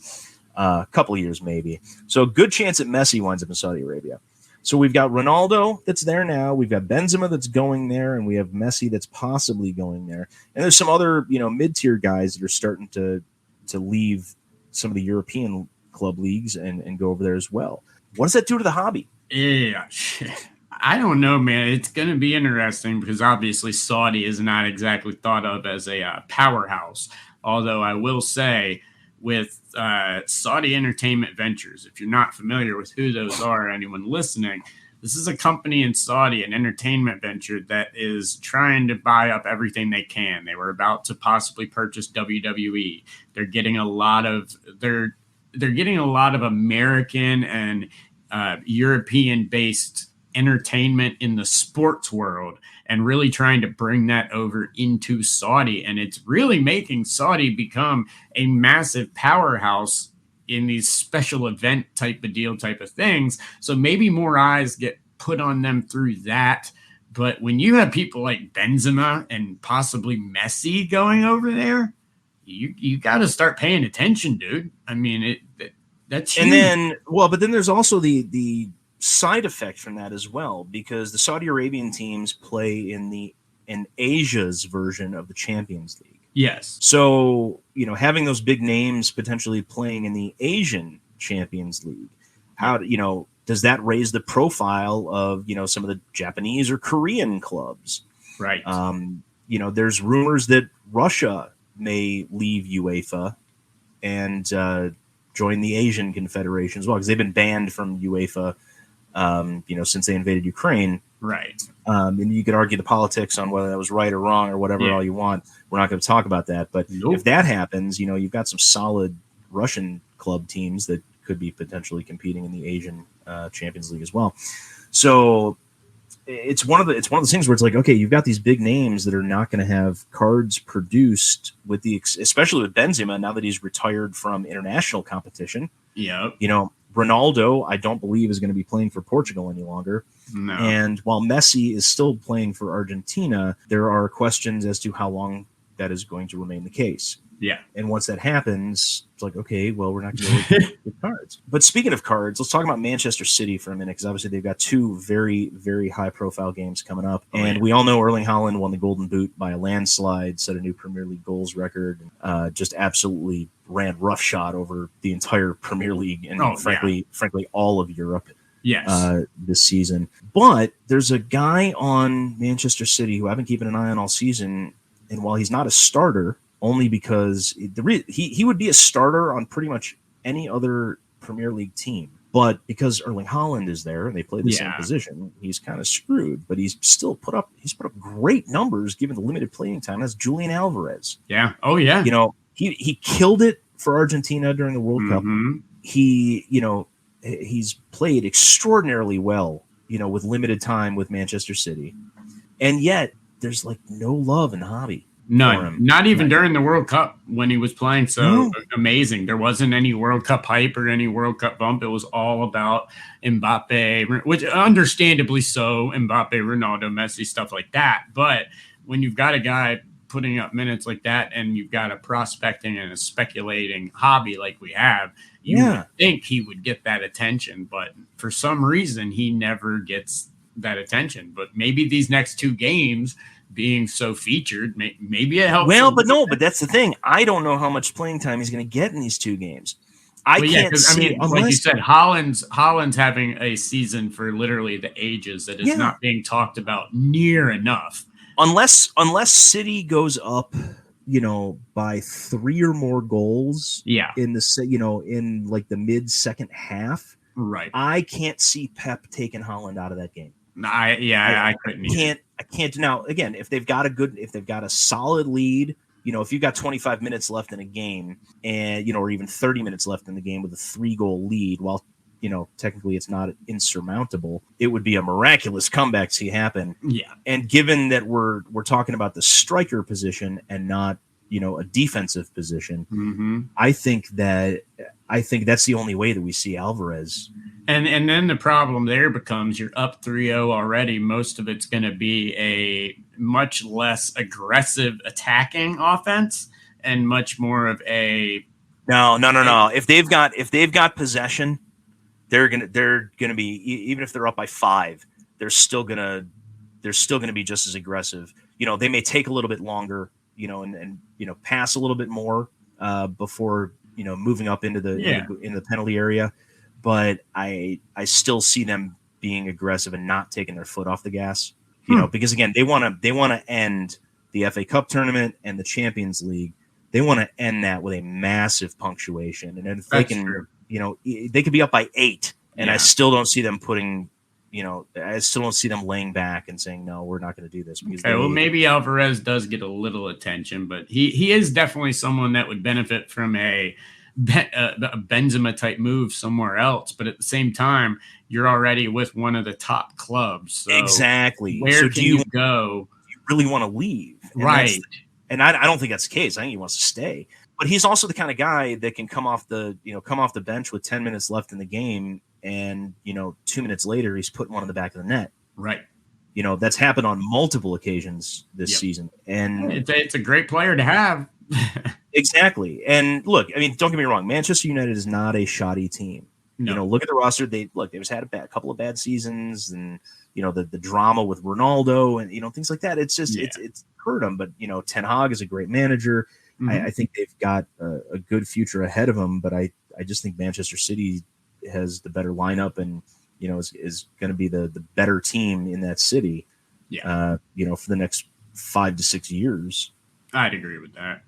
A couple of years maybe. So good chance that Messi winds up in Saudi Arabia. So we've got Ronaldo that's there now. We've got Benzema that's going there, and we have Messi that's possibly going there. And there's some other, mid-tier guys that are starting to leave some of the European club leagues and go over there as well. What does that do to the hobby? Yeah, I don't know, man. It's going to be interesting because obviously Saudi is not exactly thought of as a powerhouse. Although I will say with Saudi Entertainment Ventures, if you're not familiar with who those are, anyone listening, this is a company in Saudi, an entertainment venture that is trying to buy up everything they can. They were about to possibly purchase WWE. They're getting a lot of American and European-based entertainment in the sports world and really trying to bring that over into Saudi. And it's really making Saudi become a massive powerhouse in these special event type of things. So maybe more eyes get put on them through that. But when you have people like Benzema and possibly Messi going over there, you got to start paying attention, dude. I mean, that's huge. And then there's also the side effect from that as well, because the Saudi Arabian teams play in Asia's version of the Champions League. Yes. So, having those big names potentially playing in the Asian Champions League, does that raise the profile of, some of the Japanese or Korean clubs? Right. There's rumors that Russia may leave UEFA and join the Asian Confederation as well, because they've been banned from UEFA, since they invaded Ukraine. Right. And you could argue the politics on whether that was right or wrong or whatever all you want. We're not going to talk about that. But if that happens, you've got some solid Russian club teams that could be potentially competing in the Asian Champions League as well. So it's one of those things where it's like, okay, you've got these big names that are not going to have cards produced especially with Benzema now that he's retired from international competition. Yeah. Ronaldo, I don't believe, is going to be playing for Portugal any longer. No. And while Messi is still playing for Argentina, there are questions as to how long that is going to remain the case. Yeah. And once that happens, it's like, okay, well, we're not going to get cards. But speaking of cards, let's talk about Manchester City for a minute, because obviously they've got two very, very high-profile games coming up. We all know Erling Haaland won the Golden Boot by a landslide, set a new Premier League goals record, just absolutely ran roughshod over the entire Premier League and, frankly, all of Europe. Yes. This season. But there's a guy on Manchester City who I've been keeping an eye on all season, and while he's not a starter, only because he would be a starter on pretty much any other Premier League team. But because Erling Haaland is there and they play the same position, he's kind of screwed. But he's put up great numbers given the limited playing time. That's Julian Alvarez. Yeah. Oh, yeah. He killed it for Argentina during the World Cup. He's played extraordinarily well, with limited time with Manchester City. And yet there's like no love in the hobby. None. Not even during the World Cup when he was playing so amazing. There wasn't any World Cup hype or any World Cup bump. It was all about Mbappe, which understandably so, Mbappe, Ronaldo, Messi, stuff like that. But when you've got a guy putting up minutes like that and you've got a prospecting and a speculating hobby like we have, you would think he would get that attention. But for some reason, he never gets that attention. But maybe these next two games being so featured, maybe it helps. Well, but that's the thing. I don't know how much playing time he's going to get in these two games. Like you said, Holland's having a season for literally the ages that is not being talked about near enough. Unless City goes up, by 3 or more goals, in the in like the mid second half, right? I can't see Pep taking Haaland out of that game. I couldn't. I can't. Now, again, if they've got a solid lead, if you've got 25 minutes left in a game and, or even 30 minutes left in the game with a 3-goal lead, while, technically it's not insurmountable, it would be a miraculous comeback to see happen. Yeah. And given that we're talking about the striker position and not, a defensive position, I think that's the only way that we see Alvarez. And then the problem there becomes you're up 3-0 already. Most of it's going to be a much less aggressive attacking offense and much more of a no. If they've got possession, they're gonna be, even if they're up by 5, they're still gonna be just as aggressive. They may take a little bit longer, and pass a little bit more before moving up into the penalty area, but I still see them being aggressive and not taking their foot off the gas. Because again, they want to end the FA Cup tournament and the Champions League. They want to end that with a massive punctuation, and if they can, they could be up by 8, and I still don't see them putting. I still don't see them laying back and saying, no, we're not going to do this. Because maybe Alvarez does get a little attention, but he is definitely someone that would benefit from a Benzema type move somewhere else. But at the same time, you're already with one of the top clubs. So exactly. Where can you go? You really want to leave. Right. And I don't think that's the case. I think he wants to stay. But he's also the kind of guy that can come off the bench with 10 minutes left in the game, and 2 minutes later he's putting one in the back of the net. Right. That's happened on multiple occasions this season, and it's a great player to have. Exactly. And look, I mean, don't get me wrong, Manchester United is not a shoddy team. No. Look at the roster. They've had a couple of bad seasons, and the drama with Ronaldo and things like that. It's just it's hurt them. But Ten Hag is a great manager. Mm-hmm. I think they've got a good future ahead of them. But I just think Manchester City has the better lineup, and is going to be the better team in that city. Yeah. For the next 5 to 6 years. I'd agree with that.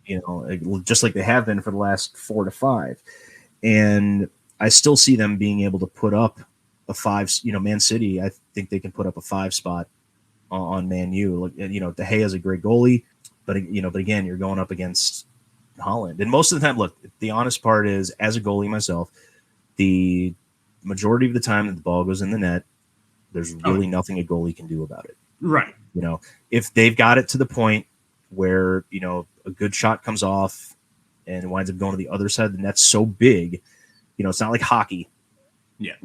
Just like they have been for the last 4 to 5, and I still see them being able to put up a 5. Man City, I think they can put up a 5 spot on Man U. De Gea is a great goalie, but again, you're going up against Holland, and most of the time, look, the honest part is, as a goalie myself, the majority of the time that the ball goes in the net, there's really nothing a goalie can do about it. Right. If they've got it to the point where a good shot comes off and winds up going to the other side of the net so big, it's not like hockey,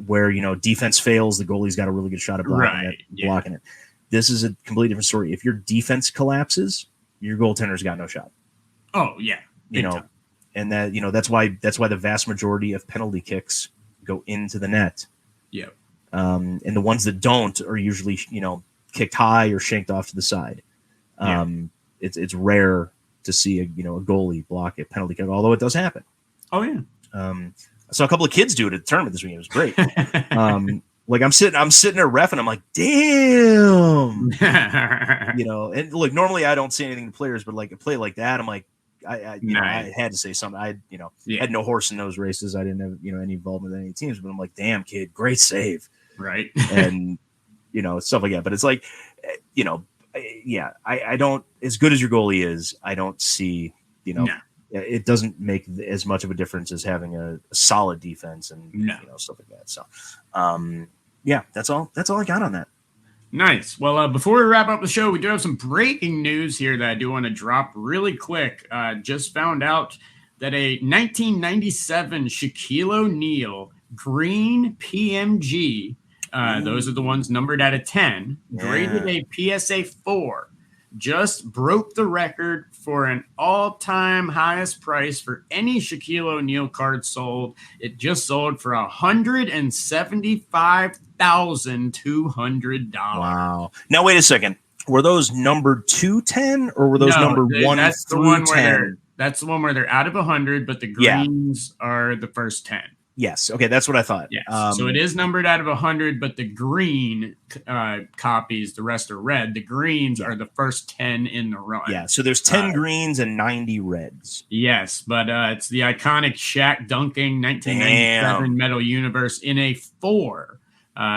where defense fails, the goalie's got a really good shot at blocking it. This is a completely different story. If your defense collapses, your goaltender's got no shot. Oh yeah, and that that's why the vast majority of penalty kicks go into the net. Yeah, and the ones that don't are usually kicked high or shanked off to the side. It's rare to see a goalie block a penalty kick, although it does happen. Oh yeah. I saw a couple of kids do it at the tournament this weekend. It was great. Like I'm sitting there ref, and I'm like, damn. And look, normally I don't say anything to players, but like a play like that, I'm like, I had to say something. I had no horse in those races. I didn't have any involvement with any teams, but I'm like, damn kid, great save. Right. And stuff like that. But it's like, I don't, as good as your goalie is, I don't see, it doesn't make as much of a difference as having a solid defense and stuff like that. So, that's all I got on that. Nice. Well, before we wrap up the show, we do have some breaking news here that I do want to drop really quick. Just found out that a 1997 Shaquille O'Neal green PMG, those are the ones numbered out of 10, graded a PSA 4, just broke the record for an all-time highest price for any Shaquille O'Neal card sold. It just sold for $175,200. Wow. Now, wait a second. Were those numbered 210 or were those numbered 1 through 10? That's the one where they're out of 100, but the greens are the first 10. Yes. Okay, that's what I thought. Yes. So it is numbered out of 100, but the green copies, the rest are red. The greens are the first 10 in the run. Yeah, so there's 10 greens and 90 reds. Yes, but it's the iconic Shaq dunking 1997 Metal Universe in a 4,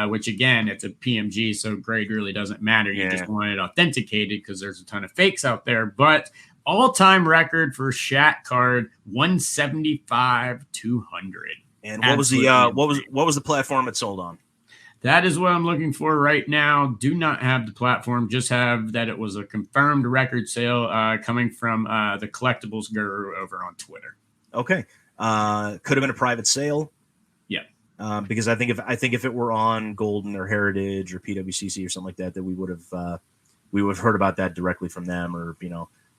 which, again, it's a PMG, so grade really doesn't matter. You just want it authenticated because there's a ton of fakes out there. But all-time record for Shaq card, 175,200. And what was the what was the platform it sold on? That is what I'm looking for right now. Do not have the platform. Just have that it was a confirmed record sale coming from the collectibles guru over on Twitter. Okay, could have been a private sale. Yeah, because I think if it were on Golden or Heritage or PWCC or something like that, that we would have heard about that directly from them, or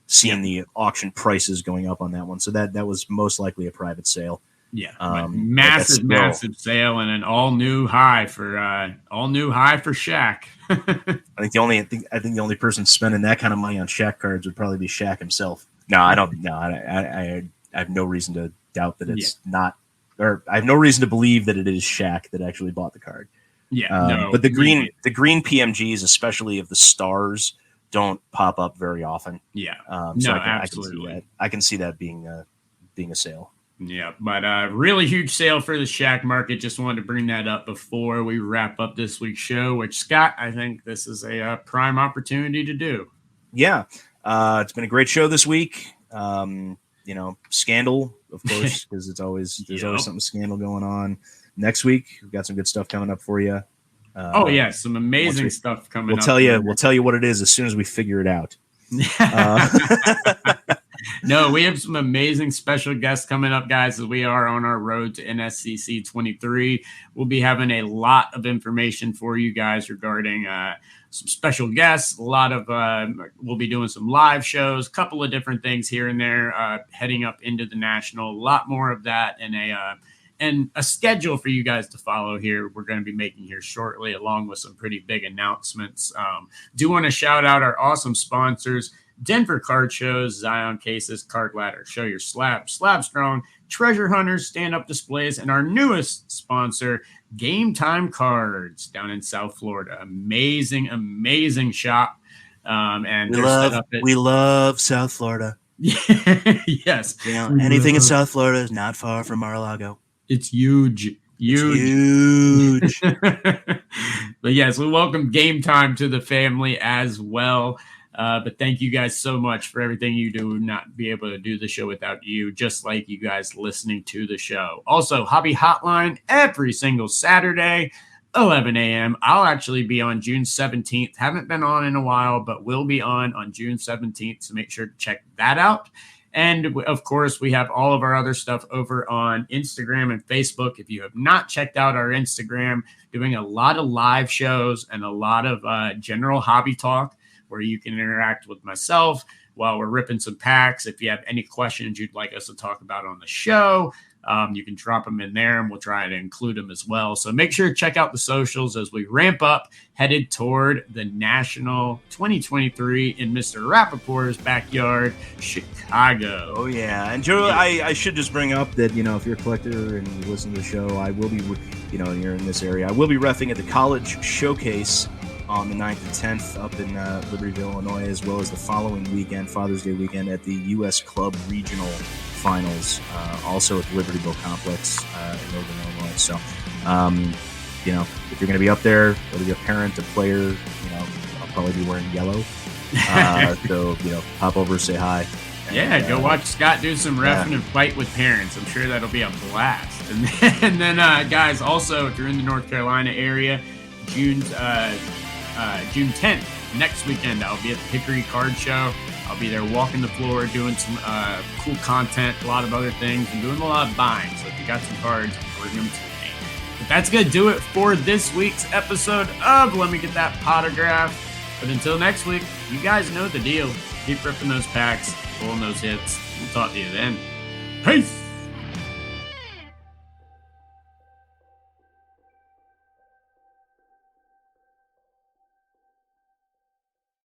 seen the auction prices going up on that one. So that was most likely a private sale. Yeah, massive sale and an all new high for Shaq. I think the only person spending that kind of money on Shaq cards would probably be Shaq himself. No, I don't. No, I have no reason to doubt that it's not, or I have no reason to believe that it is Shaq that actually bought the card. Yeah, but the green PMGs, especially of the stars, don't pop up very often. Yeah, absolutely. I can see that being a sale. Yeah, but really huge sale for the Shaq market. Just wanted to bring that up before we wrap up this week's show, which, Scott, I think this is a prime opportunity to do. Yeah, it's been a great show this week. Scandal, of course, because there's always something scandal going on. Next week, we've got some good stuff coming up for you. Some amazing stuff coming up. We'll tell you what it is as soon as we figure it out. No, we have some amazing special guests coming up, guys, as we are on our road to NSCC 23. We'll be having a lot of information for you guys regarding some special guests. A lot of we'll be doing some live shows, a couple of different things here and there, heading up into the national. A lot more of that, and a schedule for you guys to follow here. We're going to be making here shortly, along with some pretty big announcements. Do want to shout out our awesome sponsors: Denver Card Shows, Zion Cases, Card Ladder, Show Your Slab, Slab Strong, Treasure Hunters, Stand-Up Displays, and our newest sponsor, Game Time Cards, down in South Florida. Amazing shop. And we love South Florida. Yes. Anything in South Florida is not far from Mar-a-Lago. It's huge. But yes, we welcome Game Time to the family as well. But thank you guys so much for everything you do. Would not be able to do the show without you, just like you guys listening to the show. Also, Hobby Hotline every single Saturday, 11 a.m. I'll actually be on June 17th. Haven't been on in a while, but will be on June 17th. So make sure to check that out. And of course, we have all of our other stuff over on Instagram and Facebook. If you have not checked out our Instagram, doing a lot of live shows and a lot of general hobby talk, where you can interact with myself while we're ripping some packs. If you have any questions you'd like us to talk about on the show, you can drop them in there and we'll try to include them as well. So make sure to check out the socials as we ramp up, headed toward the National 2023 in Mr. Rappaport's backyard, Chicago. Oh, yeah. And Joe, I should just bring up that, if you're a collector and you listen to the show, I will be, and you're in this area, I will be reffing at the College Showcase on the 9th and 10th up in Libertyville, Illinois, as well as the following weekend, Father's Day weekend, at the U.S. Club Regional Finals, also at the Libertyville Complex in Northern Illinois. So, if you're going to be up there, whether you're a parent, a player, I'll probably be wearing yellow. So, pop over, say hi. And, go watch Scott do some reffing and fight with parents. I'm sure that'll be a blast. And then, guys, also, if you're in the North Carolina area, June 10th, next weekend, I'll be at the Hickory Card Show. I'll be there walking the floor, doing some cool content, a lot of other things, and doing a lot of buying. So if you got some cards, bring them to me. But that's going to do it for this week's episode of Let Me Get That Potograph. But until next week, you guys know the deal. Keep ripping those packs, pulling those hits. We'll talk to you then. Peace!